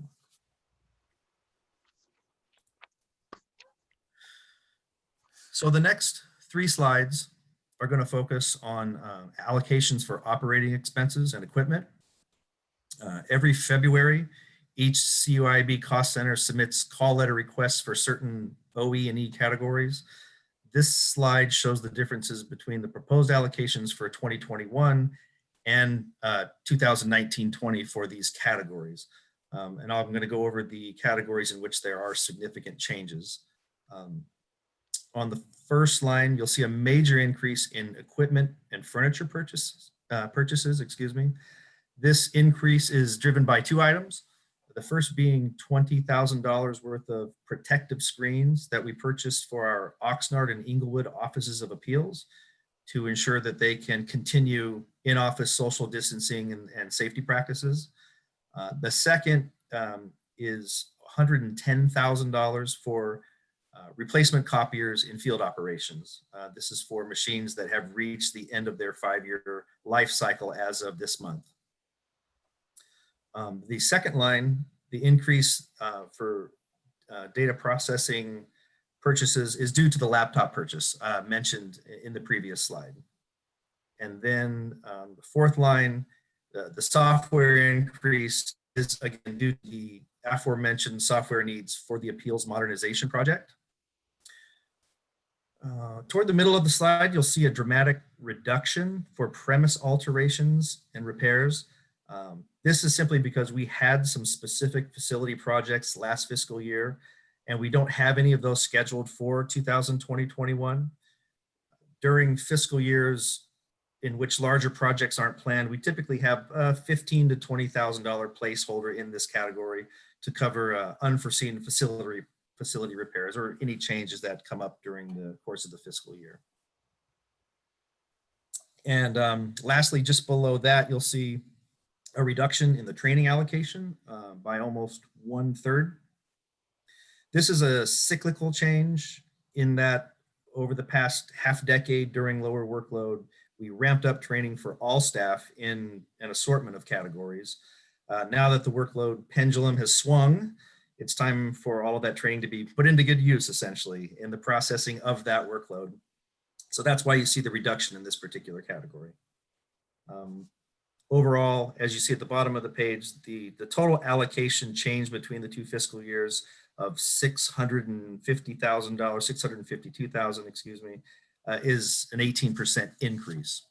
So the next 3 slides are going to focus on allocations for operating expenses and equipment. Every February, each CUIAB cost center submits call letter requests for certain OE and E categories. This slide shows the differences between the proposed allocations for 2021 and 2019-20 for these categories. And I'm going to go over the categories in which there are significant changes. On the first line, you'll see a major increase in equipment and furniture purchases. This increase is driven by 2 items. The first being $20,000 worth of protective screens that we purchased for our Oxnard and Inglewood offices of appeals to ensure that they can continue in-office social distancing and safety practices. The second is $110,000 for replacement copiers in field operations. This is for machines that have reached the end of their 5-year life cycle as of this month. The second line, the increase for data processing purchases is due to the laptop purchase mentioned in the previous slide. And then the fourth line, the software increase is again due to the aforementioned software needs for the appeals modernization project. Toward the middle of the slide, you'll see a dramatic reduction for premise alterations and repairs. This is simply because we had some specific facility projects last fiscal year, and we don't have any of those scheduled for 2020-21. during fiscal years in which larger projects aren't planned, we typically have a $15,000 to $20,000 placeholder in this category to cover unforeseen facility repairs or any changes that come up during the course of the fiscal year. And lastly, just below that, you'll see a reduction in the training allocation by almost 1/3. This is a cyclical change in that over the past half decade during lower workload, we ramped up training for all staff in an assortment of categories. Now that the workload pendulum has swung, it's time for all of that training to be put into good use, essentially, in the processing of that workload. So that's why you see the reduction in this particular category. Overall, as you see at the bottom of the page, the total allocation change between the two fiscal years of $652,000, excuse me, is an 18% increase.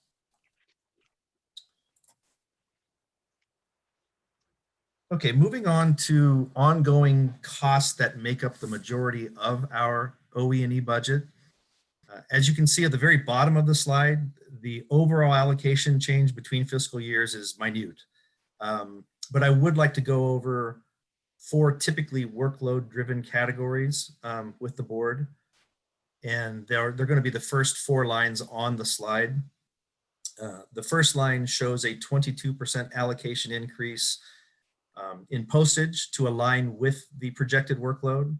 Okay, moving on to ongoing costs that make up the majority of our OE&E budget. As you can see at the very bottom of the slide, the overall allocation change between fiscal years is minute. But I would like to go over 4 typically workload-driven categories with the board. And they're going to be the first 4 lines on the slide. The first line shows a 22% allocation increase in postage to align with the projected workload.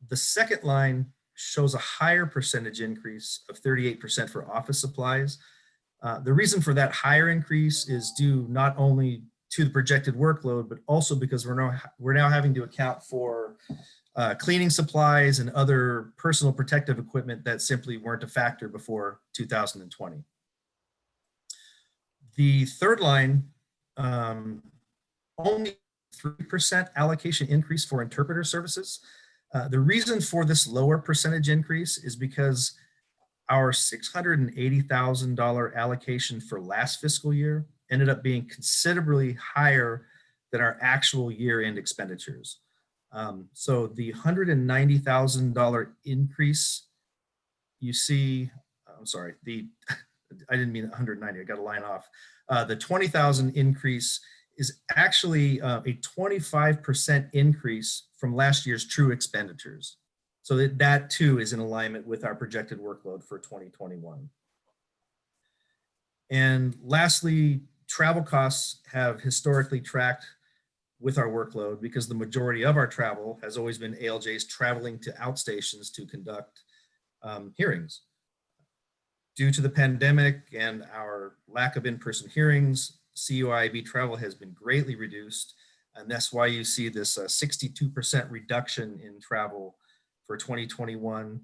The second line shows a higher percentage increase of 38% for office supplies. The reason for that higher increase is due not only to the projected workload, but also because we're now having to account for cleaning supplies and other personal protective equipment that simply weren't a factor before 2020. The third line, only 3% allocation increase for interpreter services. The reason for this lower percentage increase is because our $680,000 allocation for last fiscal year ended up being considerably higher than our actual year-end expenditures. So the $190,000 increase you see, I'm sorry, I didn't mean 190, I got a line off. The 20,000 increase is actually a 25% increase from last year's true expenditures. So that too is in alignment with our projected workload for 2021. And lastly, travel costs have historically tracked with our workload because the majority of our travel has always been ALJs traveling to outstations to conduct hearings. Due to the pandemic and our lack of in-person hearings, CUIAB travel has been greatly reduced, and that's why you see this 62% reduction in travel for 2021.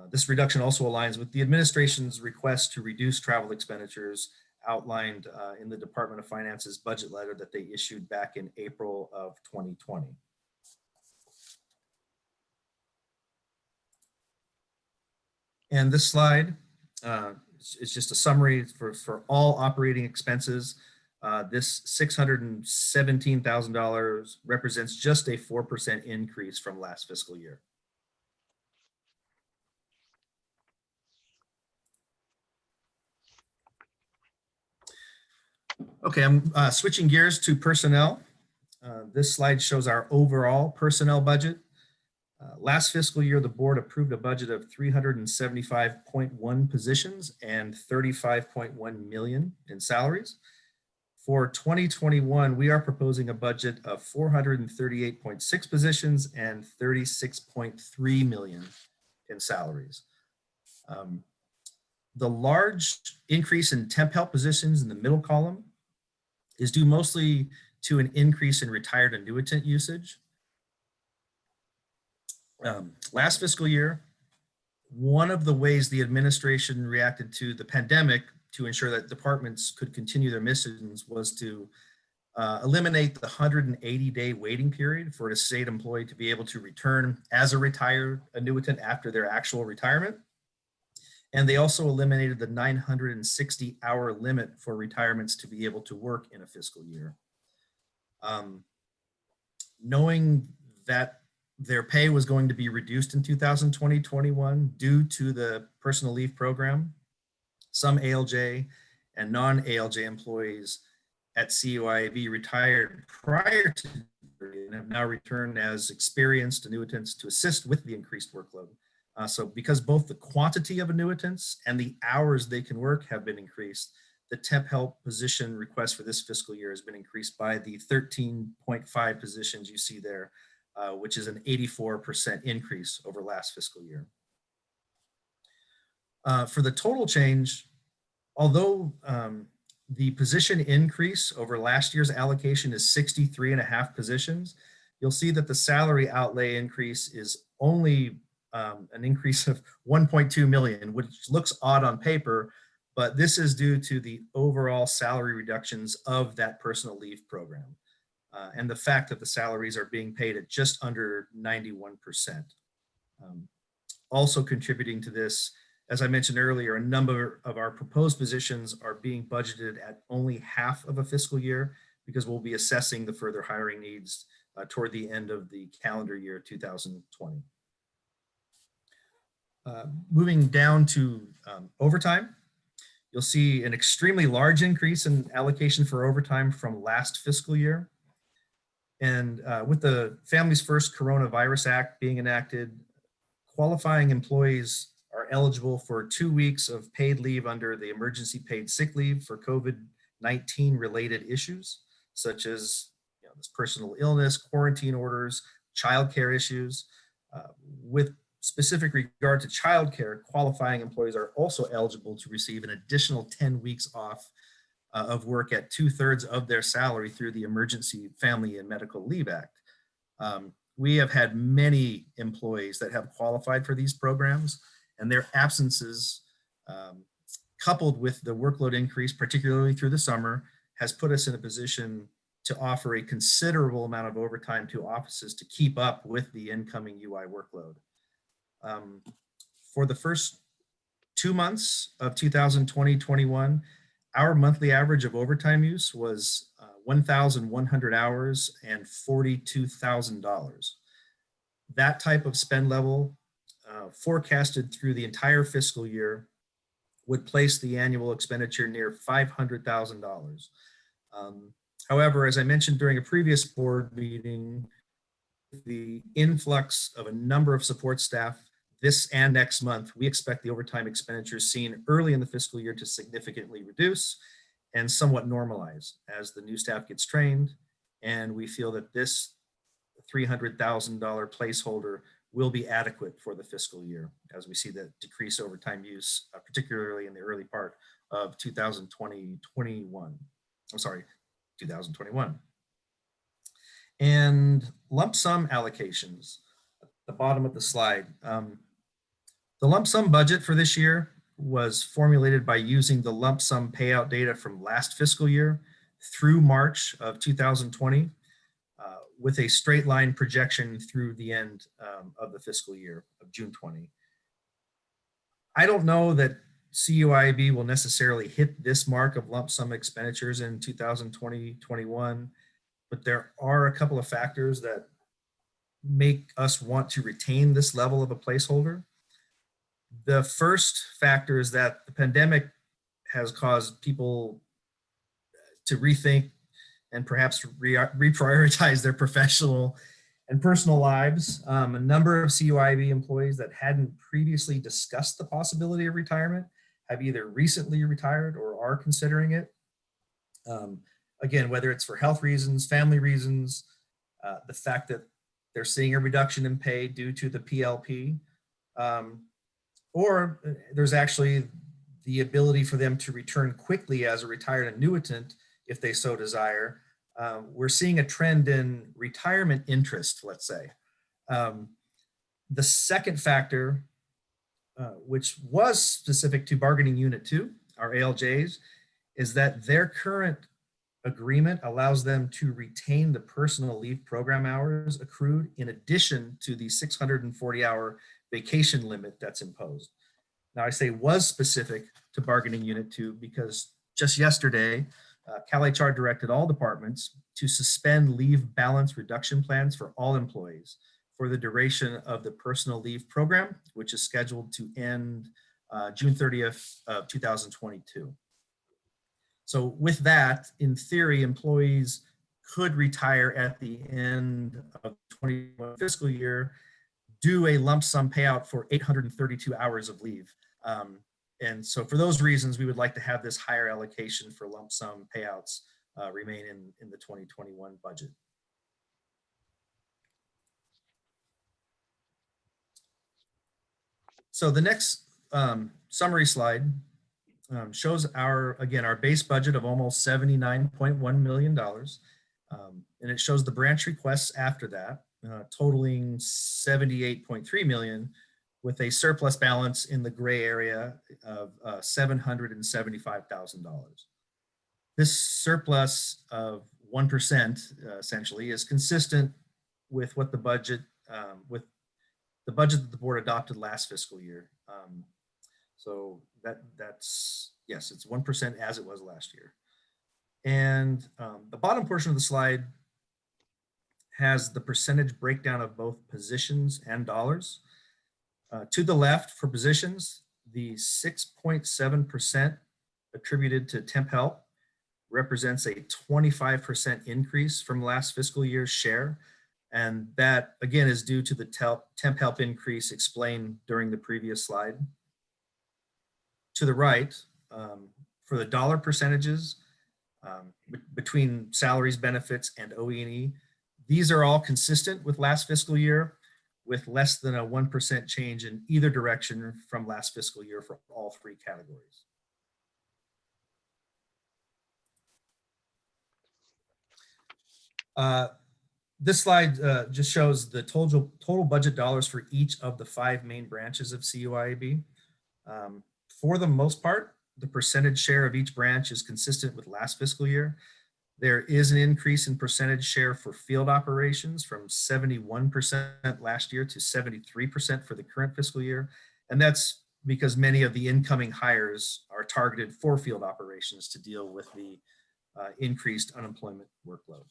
This reduction also aligns with the administration's request to reduce travel expenditures outlined in the Department of Finance's budget letter that they issued back in April of 2020. And this slide is just a summary for all operating expenses. This $617,000 represents just a 4% increase from last fiscal year. Okay, I'm switching gears to personnel. This slide shows our overall personnel budget. Last fiscal year, the board approved a budget of 375.1 positions and 35.1 million in salaries. For 2021, we are proposing a budget of 438.6 positions and 36.3 million in salaries. The large increase in temp help positions in the middle column is due mostly to an increase in retired annuitant usage. Last fiscal year, one of the ways the administration reacted to the pandemic to ensure that departments could continue their missions was to eliminate the 180-day waiting period for a state employee to be able to return as a retired annuitant after their actual retirement. And they also eliminated the 960-hour limit for retirements to be able to work in a fiscal year. Knowing that their pay was going to be reduced in 2020-21 due to the personal leave program. Some ALJ and non-ALJ employees at CUIAB retired prior to and have now returned as experienced annuitants to assist with the increased workload. So because both the quantity of annuitants and the hours they can work have been increased, the temp help position request for this fiscal year has been increased by the 13.5 positions you see there, which is an 84% increase over last fiscal year. For the total change, although the position increase over last year's allocation is 63.5 positions, you'll see that the salary outlay increase is only an increase of 1.2 million, which looks odd on paper, but this is due to the overall salary reductions of that personal leave program and the fact that the salaries are being paid at just under 91%. Also contributing to this, as I mentioned earlier, a number of our proposed positions are being budgeted at only half of a fiscal year because we'll be assessing the further hiring needs toward the end of the calendar year 2020. Moving down to overtime, you'll see an extremely large increase in allocation for overtime from last fiscal year. And with the Families First Coronavirus Act being enacted, qualifying employees are eligible for 2 weeks of paid leave under the emergency paid sick leave for COVID-19 related issues, such as this personal illness, quarantine orders, childcare issues. With specific regard to childcare, qualifying employees are also eligible to receive an additional 10 weeks off of work at 2/3 of their salary through the Emergency Family and Medical Leave Act. We have had many employees that have qualified for these programs, and their absences, coupled with the workload increase, particularly through the summer, has put us in a position to offer a considerable amount of overtime to offices to keep up with the incoming UI workload. For the first 2 months of 2020-21, our monthly average of overtime use was 1,100 hours and $42,000. That type of spend level forecasted through the entire fiscal year would place the annual expenditure near $500,000. However, as I mentioned during a previous board meeting, the influx of a number of support staff this and next month, we expect the overtime expenditures seen early in the fiscal year to significantly reduce and somewhat normalize as the new staff gets trained. And we feel that this $300,000 placeholder will be adequate for the fiscal year as we see the decreased overtime use, particularly in the early part of 2021. And lump sum allocations at the bottom of the slide. The lump sum budget for this year was formulated by using the lump sum payout data from last fiscal year through March of 2020 with a straight line projection through the end of the fiscal year of June 20. I don't know that CUIAB will necessarily hit this mark of lump sum expenditures in 2020-21, but there are a couple of factors that make us want to retain this level of a placeholder. The first factor is that the pandemic has caused people to rethink and perhaps reprioritize their professional and personal lives. A number of CUIAB employees that hadn't previously discussed the possibility of retirement have either recently retired or are considering it. Again, whether it's for health reasons, family reasons, the fact that they're seeing a reduction in pay due to the PLP, or there's actually the ability for them to return quickly as a retired annuitant if they so desire. We're seeing a trend in retirement interest, let's say. The second factor, which was specific to bargaining unit 2, our ALJs, is that their current agreement allows them to retain the personal leave program hours accrued in addition to the 640-hour vacation limit that's imposed. Now I say was specific to bargaining unit 2 because just yesterday, CalHR directed all departments to suspend leave balance reduction plans for all employees for the duration of the personal leave program, which is scheduled to end June 30th of 2022. So with that, in theory, employees could retire at the end of the 21 fiscal year, do a lump sum payout for 832 hours of leave. And so for those reasons, we would like to have this higher allocation for lump sum payouts remain in the 2021 budget. So the next summary slide shows our base budget of almost $79.1 million. And it shows the branch requests after that, totaling $78.3 million, with a surplus balance in the gray area of $775,000. This surplus of 1% essentially is consistent with what the budget that the board adopted last fiscal year. So that's, yes, it's 1% as it was last year. And the bottom portion of the slide has the percentage breakdown of both positions and dollars. To the left for positions, the 6.7% attributed to temp help represents a 25% increase from last fiscal year's share. And that again is due to the temp help increase explained during the previous slide. To the right, for the dollar percentages between salaries, benefits, and OE&E, these are all consistent with last fiscal year, with less than a 1% change in either direction from last fiscal year for all three categories. This slide just shows the total budget dollars for each of the 5 main branches of CUIAB. For the most part, the percentage share of each branch is consistent with last fiscal year. There is an increase in percentage share for field operations from 71% last year to 73% for the current fiscal year. And that's because many of the incoming hires are targeted for field operations to deal with the increased unemployment workload.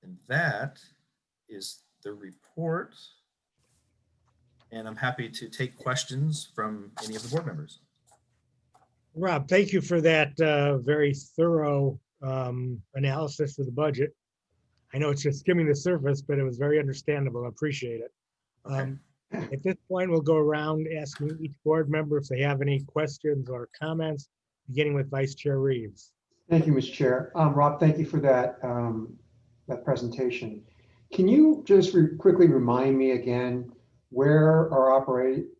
And that is the report. And I'm happy to take questions from any of the board members. Rob, thank you for that very thorough analysis of the budget. I know it's just skimming the surface, but it was very understandable. I appreciate it. Okay. At this point, we'll go around asking each board member if they have any questions or comments, beginning with Vice Chair Reeves. Thank you, Mr. Chair. Rob, thank you for that, that presentation. Can you just quickly remind me again where our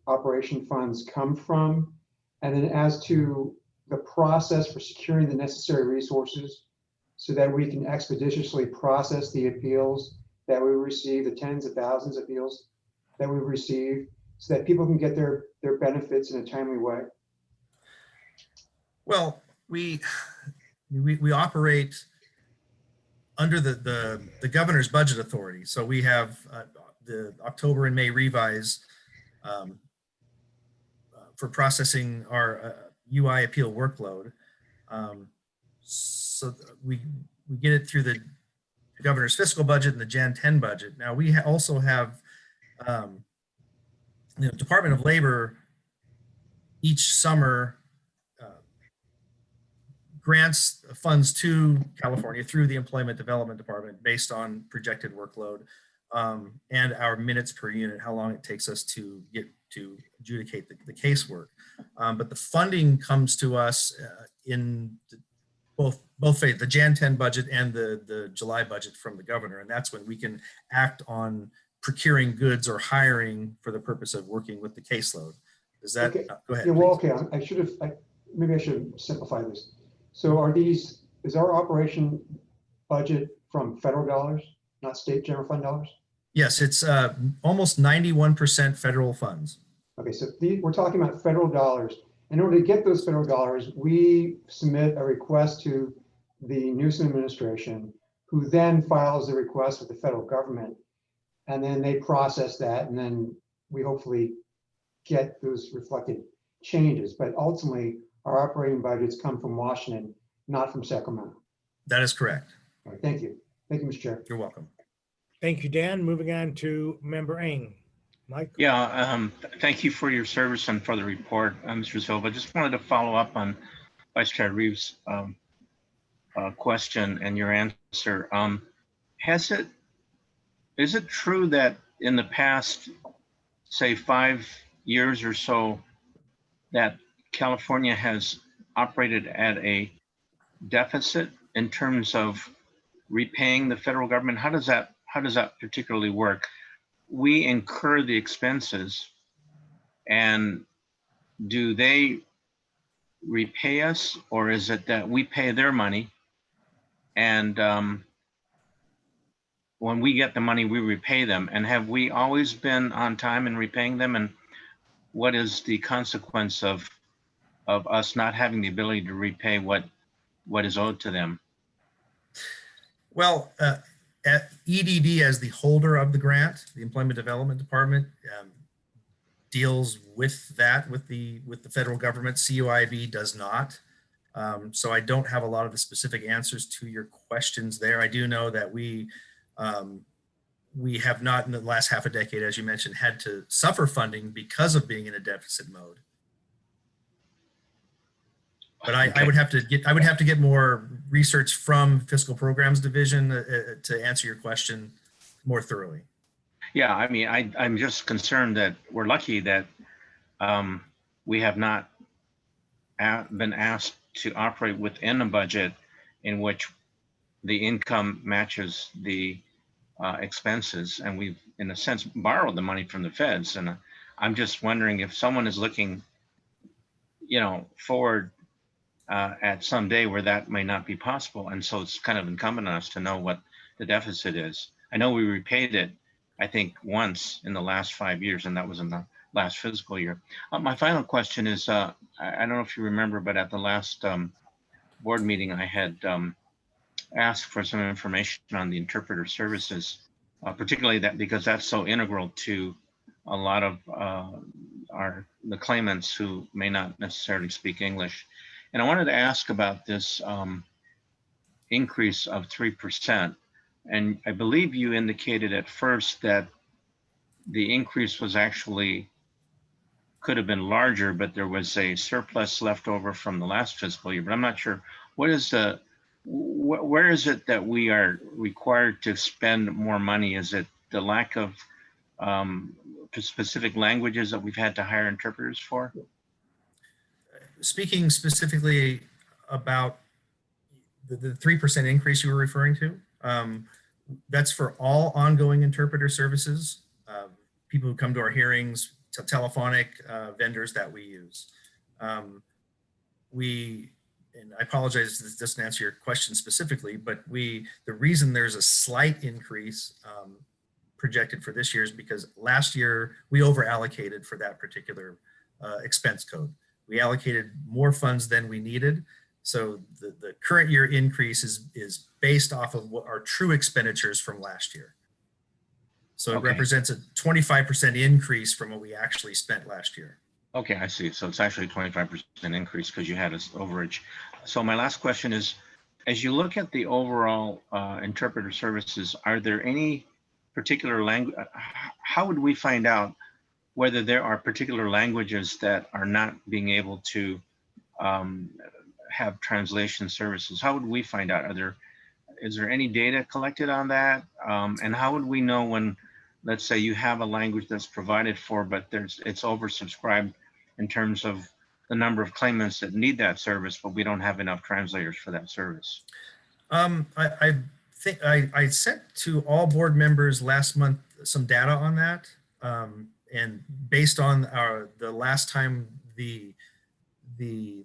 operation funds come from? And then as to the process for securing the necessary resources so that we can expeditiously process the appeals that we receive, the tens of thousands of appeals that we receive, so that people can get their benefits in a timely way? Well, we operate under the governor's budget authority. So we have the October and May revise for processing our UI appeal workload. So we get it through the governor's fiscal budget and the Jan 10 budget. Now we also have the Department of Labor each summer grants funds to California through the Employment Development Department based on projected workload and our minutes per unit, how long it takes us to get to adjudicate the casework. But the funding comes to us in both the Jan 10 budget and the July budget from the governor. And that's when we can act on procuring goods or hiring for the purpose of working with the caseload. Is that, okay. Go ahead. Yeah, well, okay, maybe I should simplify this. So is our operation budget from federal dollars, not state general fund dollars? Yes, it's almost 91% federal funds. Okay, so we're talking about federal dollars. In order to get those federal dollars, we submit a request to the Newsom administration, who then files the request with the federal government, and then they process that, and then we hopefully get those reflected changes. But ultimately, our operating budgets come from Washington, not from Sacramento. That is correct. All right, thank you. Thank you, Mr. Chair. You're welcome. Thank you, Dan. Moving on to Member Eng. Mike? Yeah, thank you for your service and for the report, Mr. Silva. Just wanted to follow up on Vice Chair Reeves' question and your answer. Is it true that in the past, say 5 years or so, that California has operated at a deficit in terms of repaying the federal government? How does that particularly work? We incur the expenses, and do they repay us, or is it that we pay their money and when we get the money, we repay them? And have we always been on time in repaying them? And what is the consequence of us not having the ability to repay what is owed to them? Well, at EDD, as the holder of the grant, the Employment Development Department deals with that with the federal government. CUIAB does not. So I don't have a lot of the specific answers to your questions there. I do know that we have not, in the last half a decade, as you mentioned, had to suffer funding because of being in a deficit mode. But I would have to get more research from Fiscal Programs Division to answer your question more thoroughly. Yeah, I mean, I'm just concerned that we're lucky that we have not been asked to operate within a budget in which the income matches the expenses, and we've, in a sense, borrowed the money from the feds. And I'm just wondering if someone is looking, forward at some day where that may not be possible. And so it's kind of incumbent on us to know what the deficit is. I know we repaid it, I think, once in the last 5 years, and that was in the last fiscal year. My final question is, I don't know if you remember, but at the last board meeting, I had asked for some information on the interpreter services, particularly that because that's so integral to a lot of the claimants who may not necessarily speak English. And I wanted to ask about this increase of 3%. And I believe you indicated at first that the increase was actually could have been larger, but there was a surplus left over from the last fiscal year. But I'm not sure, where is it that we are required to spend more money? Is it the lack of specific languages that we've had to hire interpreters for? Speaking specifically about the 3% increase you were referring to, that's for all ongoing interpreter services, people who come to our hearings, to telephonic vendors that we use. And I apologize, this doesn't answer your question specifically, but the reason there's a slight increase projected for this year is because last year we over allocated for that particular expense code. We allocated more funds than we needed. So the current year increase is based off of what our true expenditures from last year. So it represents a 25% increase from what we actually spent last year. Okay, I see. So it's actually 25% increase because you had an overage. So my last question is, as you look at the overall interpreter services, are there any particular language? How would we find out whether there are particular languages that are not being able to have translation services? How would we find out? Is there any data collected on that? And how would we know when, let's say, you have a language that's provided for, but it's oversubscribed in terms of the number of claimants that need that service, but we don't have enough translators for that service? I think I sent to all board members last month some data on that. And based on the last time the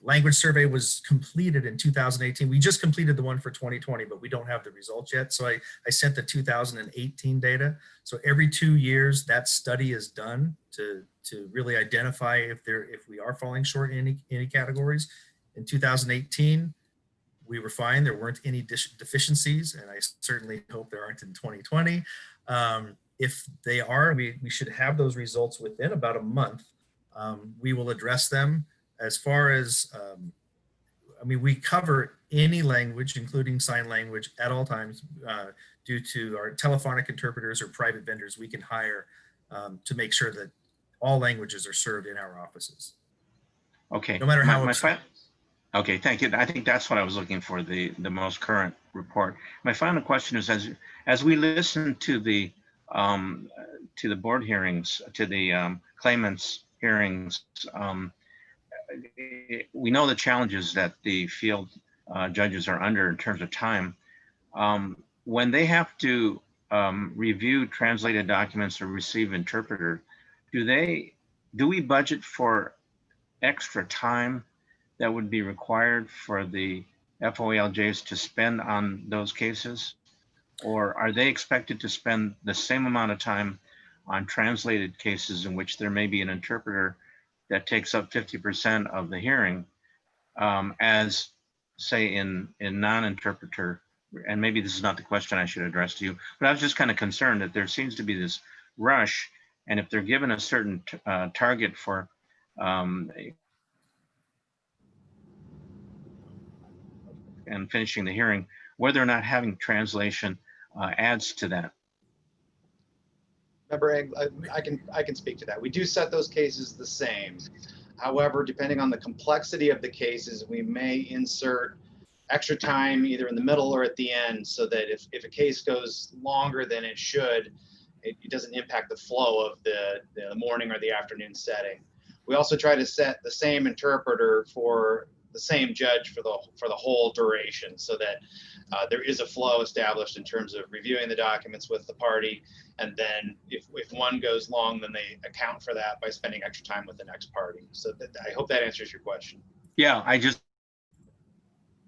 language survey was completed in 2018, we just completed the one for 2020, but we don't have the results yet. So I sent the 2018 data. So every 2 years that study is done to really identify if we are falling short in any categories. In 2018, we were fine. There weren't any deficiencies, and I certainly hope there aren't in 2020. If they are, we should have those results within about a month. We will address them. As far as, we cover any language, including sign language, at all times due to our telephonic interpreters or private vendors we can hire to make sure that all languages are served in our offices, Okay. no matter how My obscure. Okay, thank you. I think that's what I was looking for, the most current report. My final question is, as we listen to the board hearings, to the claimants hearings, we know the challenges that the field judges are under in terms of time. When they have to review translated documents or receive interpreter, do we budget for extra time that would be required for the FOALJs to spend on those cases? Or are they expected to spend the same amount of time on translated cases in which there may be an interpreter that takes up 50% of the hearing as, say, in non-interpreter? And maybe this is not the question I should address to you, but I was just kind of concerned that there seems to be this rush, and if they're given a certain target for and finishing the hearing, whether or not having translation adds to that. Member Egg, I can speak to that. We do set those cases the same. However, depending on the complexity of the cases, we may insert extra time either in the middle or at the end, so that if a case goes longer than it should, it doesn't impact the flow of the morning or the afternoon setting. We also try to set the same interpreter for the same judge for the whole duration, so that there is a flow established in terms of reviewing the documents with the party, and then if one goes long, then they account for that by spending extra time with the next party. So I hope that answers your question. Yeah, I just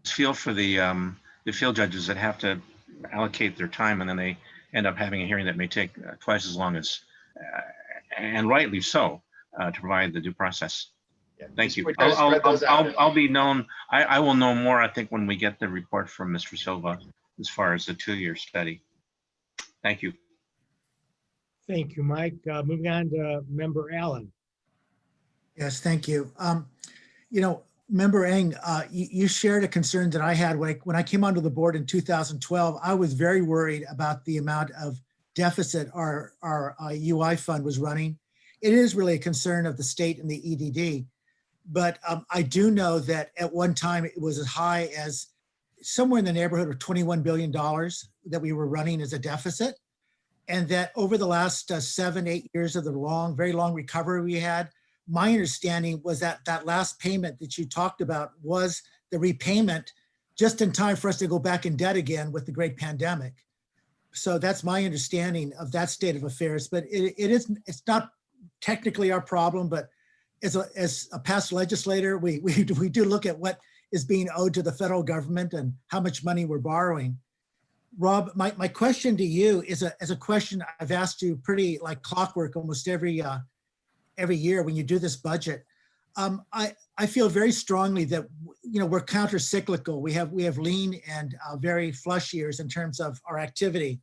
feel for the field judges that have to allocate their time, and then they end up having a hearing that may take twice as long as, and rightly so, to provide the due process. Yeah, Thank you. we try to spread those out. I'll be known. I will know more, I think, when we get the report from Mr. Silva as far as the 2-year study. Thank you. Thank you, Mike. Moving on to Member Allen. Yes, thank you. You know, Member Eng, you shared a concern that I had when I came onto the board in 2012. I was very worried about the amount of deficit our UI fund was running. It is really a concern of the state and the EDD. But I do know that at one time it was as high as somewhere in the neighborhood of $21 billion that we were running as a deficit. And that over the last 7-8 years of the very long recovery we had, my understanding was that that last payment that you talked about was the repayment just in time for us to go back in debt again with the great pandemic. So that's my understanding of that state of affairs. But it's not technically our problem, but as a past legislator, we do look at what is being owed to the federal government and how much money we're borrowing. Rob, my question to you is a question I've asked you pretty like clockwork almost every year when you do this budget. I feel very strongly that we're counter-cyclical. We have lean and very flush years in terms of our activity,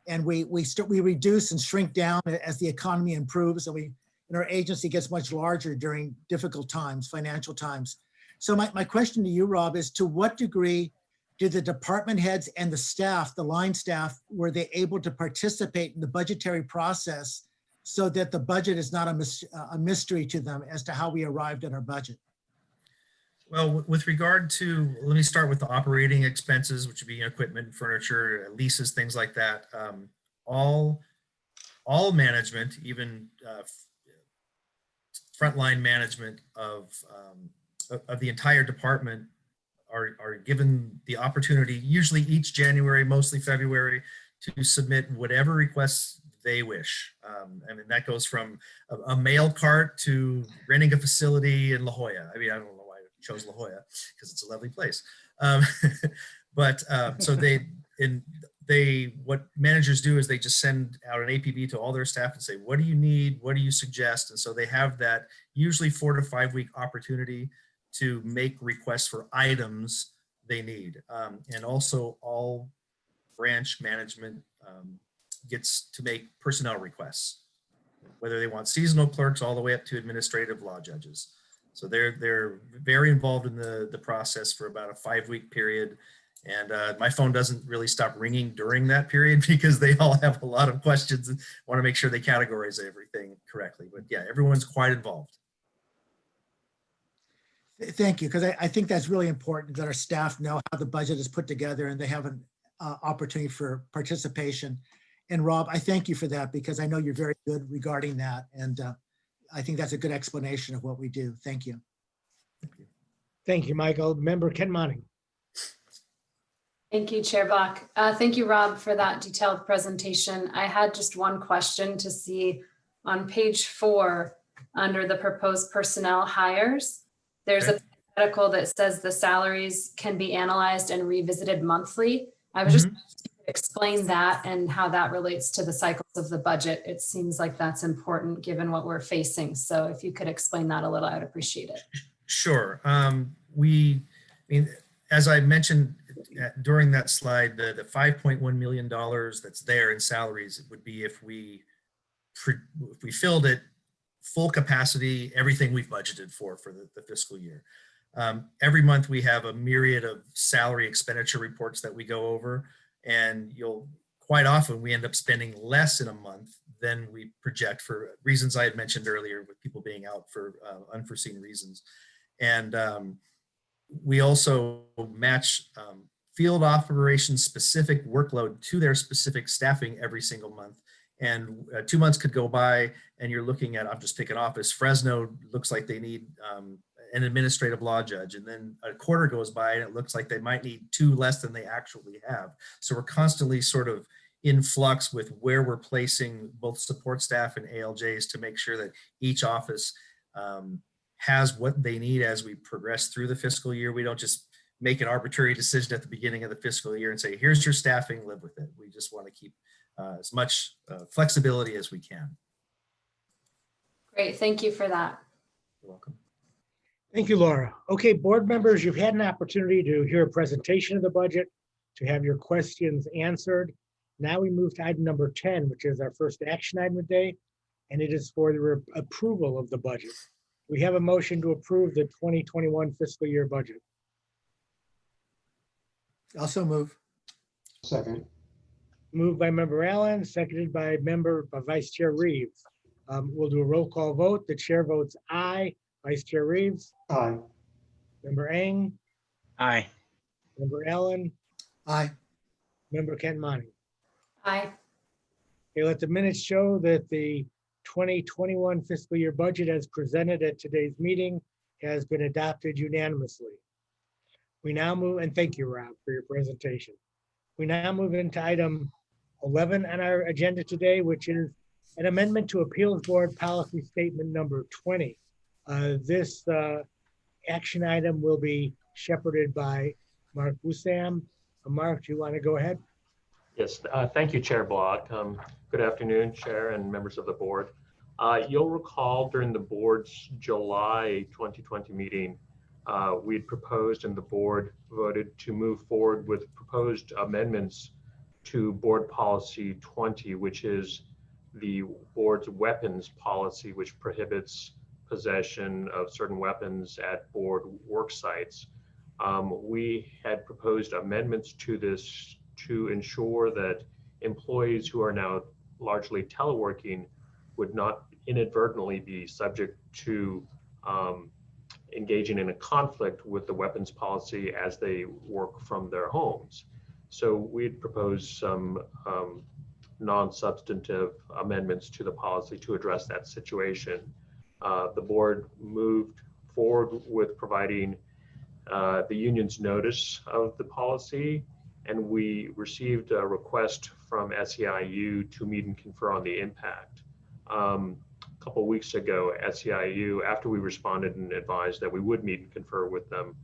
and we reduce and shrink down as the economy improves, and our agency gets much larger during difficult times, financial times. So my question to you, Rob, is to what degree did the department heads and the staff, the line staff, were they able to participate in the budgetary process so that the budget is not a mystery to them as to how we arrived at our budget? Well, with regard to, let me start with the operating expenses, which would be equipment, furniture, leases, things like that. All management, even frontline management of the entire department are given the opportunity, usually each January, mostly February, to submit whatever requests they wish. I mean, that goes from a mail cart to renting a facility in La Jolla. I mean, I don't know why I chose La Jolla, because it's a lovely place. But so what managers do is they just send out an APB to all their staff and say, what do you need? What do you suggest? And so they have that usually 4 to 5 week opportunity to make requests for items they need. And also all branch management gets to make personnel requests, whether they want seasonal clerks all the way up to administrative law judges. So they're very involved in the process for about a 5-week period. And my phone doesn't really stop ringing during that period because they all have a lot of questions and want to make sure they categorize everything correctly. But yeah, everyone's quite involved. Thank you, because I think that's really important that our staff know how the budget is put together and they have an opportunity for participation. And Rob, I thank you for that because I know you're very good regarding that. And I think that's a good explanation of what we do. Thank you. Thank you, Michael. Member Ken Monning. Thank you, Chair Block. Thank you, Rob, for that detailed presentation. I had just one question to see on page 4 under the proposed personnel hires. There's a article that says the salaries can be analyzed and revisited monthly. I was just explain that and how that relates to the cycles of the budget. It seems like that's important given what we're facing. So if you could explain that a little, I would appreciate it. Sure. I mean, as I mentioned during that slide, the $5.1 million that's there in salaries would be if we filled it full capacity, everything we've budgeted for the fiscal year. Every month we have a myriad of salary expenditure reports that we go over, and quite often we end up spending less in a month than we project for reasons I had mentioned earlier with people being out for unforeseen reasons. And we also match field operations specific workload to their specific staffing every single month. And 2 months could go by and you're looking at, I'm just picking office, Fresno looks like they need an administrative law judge. And then a quarter goes by and it looks like they might need 2 less than they actually have. So we're constantly sort of in flux with where we're placing both support staff and ALJs to make sure that each office has what they need as we progress through the fiscal year. We don't just make an arbitrary decision at the beginning of the fiscal year and say, here's your staffing, live with it. We just want to keep as much flexibility as we can. Great, thank you for that. You're welcome. Thank you, Laura. Okay, board members, you've had an opportunity to hear a presentation of the budget, to have your questions answered. Now we move to item number 10, which is our first action item of the day, and it is for the approval of the budget. We have a motion to approve the 2021 fiscal year budget. Also move. Second. Moved by member Allen, seconded by Vice Chair Reeves. We'll do a roll call vote. The chair votes aye. Vice Chair Reeves. Aye. Member Eng. Aye. Member Allen. Aye. Member Ken Monning. Aye. Okay, let the minutes show that the 2021 fiscal year budget as presented at today's meeting has been adopted unanimously. We now move, and thank you, Rob, for your presentation. We now move into item 11 on our agenda today, which is an amendment to Appeals Board Policy Statement number 20. This action item will be shepherded by Mark Busam. Mark, do you want to go ahead? Yes, thank you, Chair Block. Good afternoon, Chair and members of the board. You'll recall during the board's July 2020 meeting, we'd proposed and the board voted to move forward with proposed amendments to Board Policy 20, which is the board's weapons policy, which prohibits possession of certain weapons at board work sites. We had proposed amendments to this to ensure that employees who are now largely teleworking would not inadvertently be subject to engaging in a conflict with the weapons policy as they work from their homes. So we'd proposed some non-substantive amendments to the policy to address that situation. The board moved forward with providing the union's notice of the policy, and we received a request from SEIU to meet and confer on the impact. A couple of weeks ago, SEIU, after we responded and advised that we would meet and confer with them,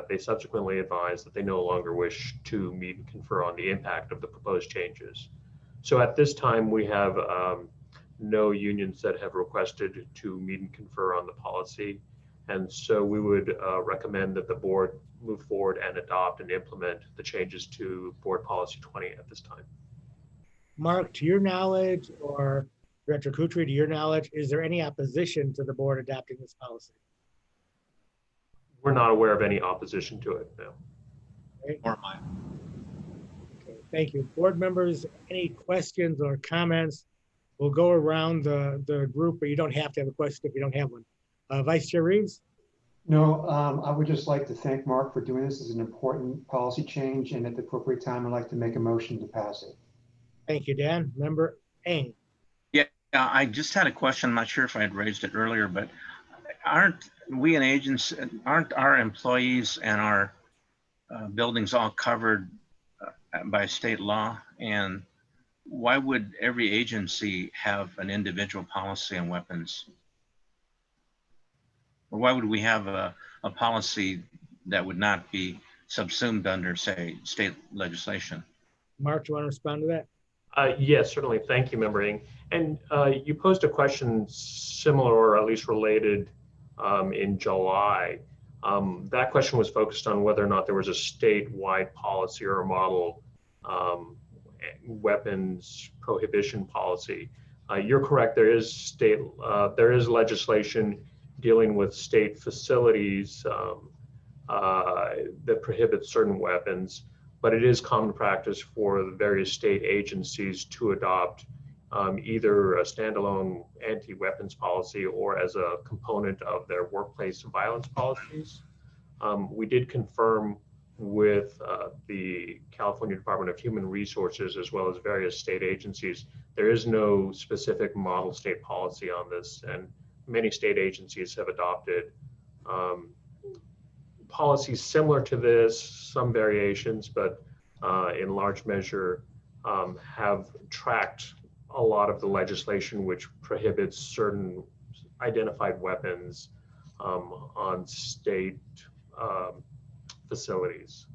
they subsequently advised that they no longer wish to meet and confer on the impact of the proposed changes. So at this time, we have no unions that have requested to meet and confer on the policy. And so we would recommend that the board move forward and adopt and implement the changes to Board Policy 20 at this time. Mark, to your knowledge, or Director Kutry, to your knowledge, is there any opposition to the board adopting this policy? We're not aware of any opposition to it, no. Or mine. Okay, thank you. Board members, any questions or comments? We'll go around the group, but you don't have to have a question if you don't have one. Vice Chair Reeves? No, I would just like to thank Mark for doing this as an important policy change, and at the appropriate time, I'd like to make a motion to pass it. Thank you, Dan. Member Eng? Yeah, I just had a question. I'm not sure if I had raised it earlier, but aren't we an agency, aren't our employees and our buildings all covered by state law? And why would every agency have an individual policy on weapons? Or why would we have a policy that would not be subsumed under, say, state legislation? Mark, do you want to respond to that? Yes, certainly. Thank you, Member Ing. And you posed a question similar or at least related in July. That question was focused on whether or not there was a statewide policy or a model weapons prohibition policy. You're correct. There is legislation dealing with state facilities that prohibit certain weapons, but it is common practice for the various state agencies to adopt either a standalone anti-weapons policy or as a component of their workplace violence policies. We did confirm with the California Department of Human Resources as well as various state agencies. There is no specific model state policy on this, and many state agencies have adopted policies similar to this, some variations, but in large measure have tracked a lot of the legislation which prohibits certain identified weapons on state facilities.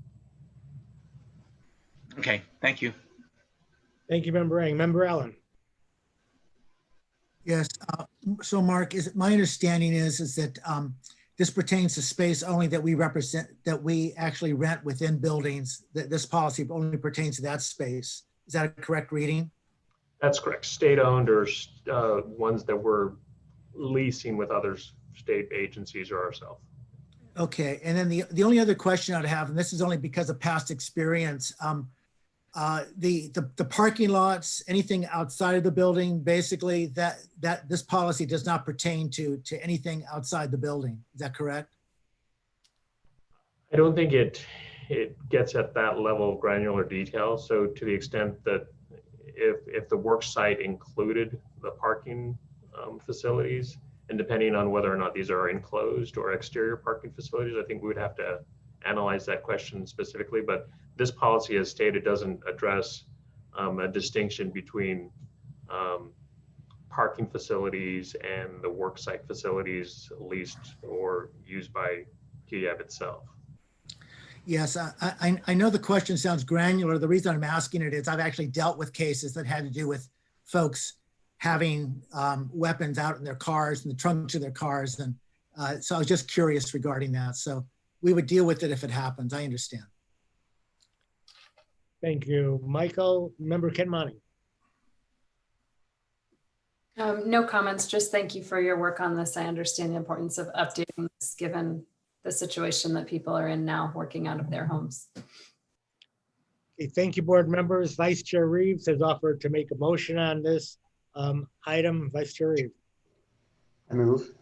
Okay, thank you. Thank you, Member Eng. Member Allen? Yes. So Mark, my understanding is that this pertains to space only that we represent, that we actually rent within buildings, that this policy only pertains to that space. Is that a correct reading? That's correct. State-owned or ones that we're leasing with other state agencies or ourselves. Okay, and then the only other question I'd have, and this is only because of past experience, the parking lots, anything outside of the building, basically that this policy does not pertain to anything outside the building. Is that correct? I don't think it gets at that level of granular detail. So to the extent that if the work site included the parking facilities, and depending on whether or not these are enclosed or exterior parking facilities, I think we would have to analyze that question specifically. But this policy, as stated, doesn't address a distinction between parking facilities and the work site facilities leased or used by CUIAB itself. Yes, I know the question sounds granular. The reason I'm asking it is I've actually dealt with cases that had to do with folks having weapons out in their cars, in the trunks of their cars. And so I was just curious regarding that. So we would deal with it if it happens. I understand. Thank you. Michael, Member Kenmani? No comments, just thank you for your work on this. I understand the importance of updating this given the situation that people are in now working out of their homes. Okay, thank you, board members. Vice Chair Reeves has offered to make a motion on this item. Vice Chair Reeves. I move,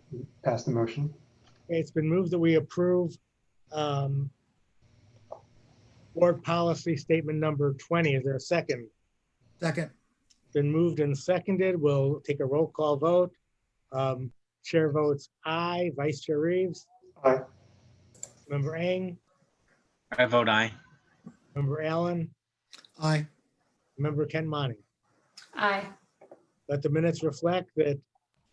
pass the motion. Okay, it's been moved that we approve board policy statement number 20. Is there a second? Second. Been moved and seconded. We'll take a roll call vote. Chair votes aye. Vice Chair Reeves. Aye. Member Eng. I vote aye. Member Allen. Aye. Member Kenmani. Aye. Let the minutes reflect that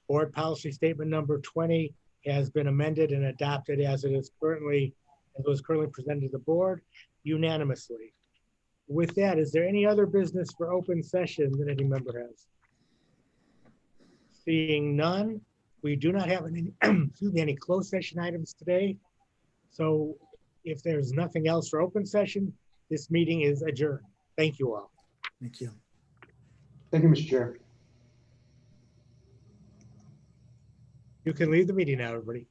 board policy statement number 20 has been amended and adopted as it was currently presented to the board unanimously. With that, is there any other business for open session that any member has? Seeing none, we do not have any, excuse me, any closed session items today. So if there's nothing else for open session, this meeting is adjourned. Thank you all. Thank you. Thank you, Mr. Chair. You can leave the meeting now, everybody.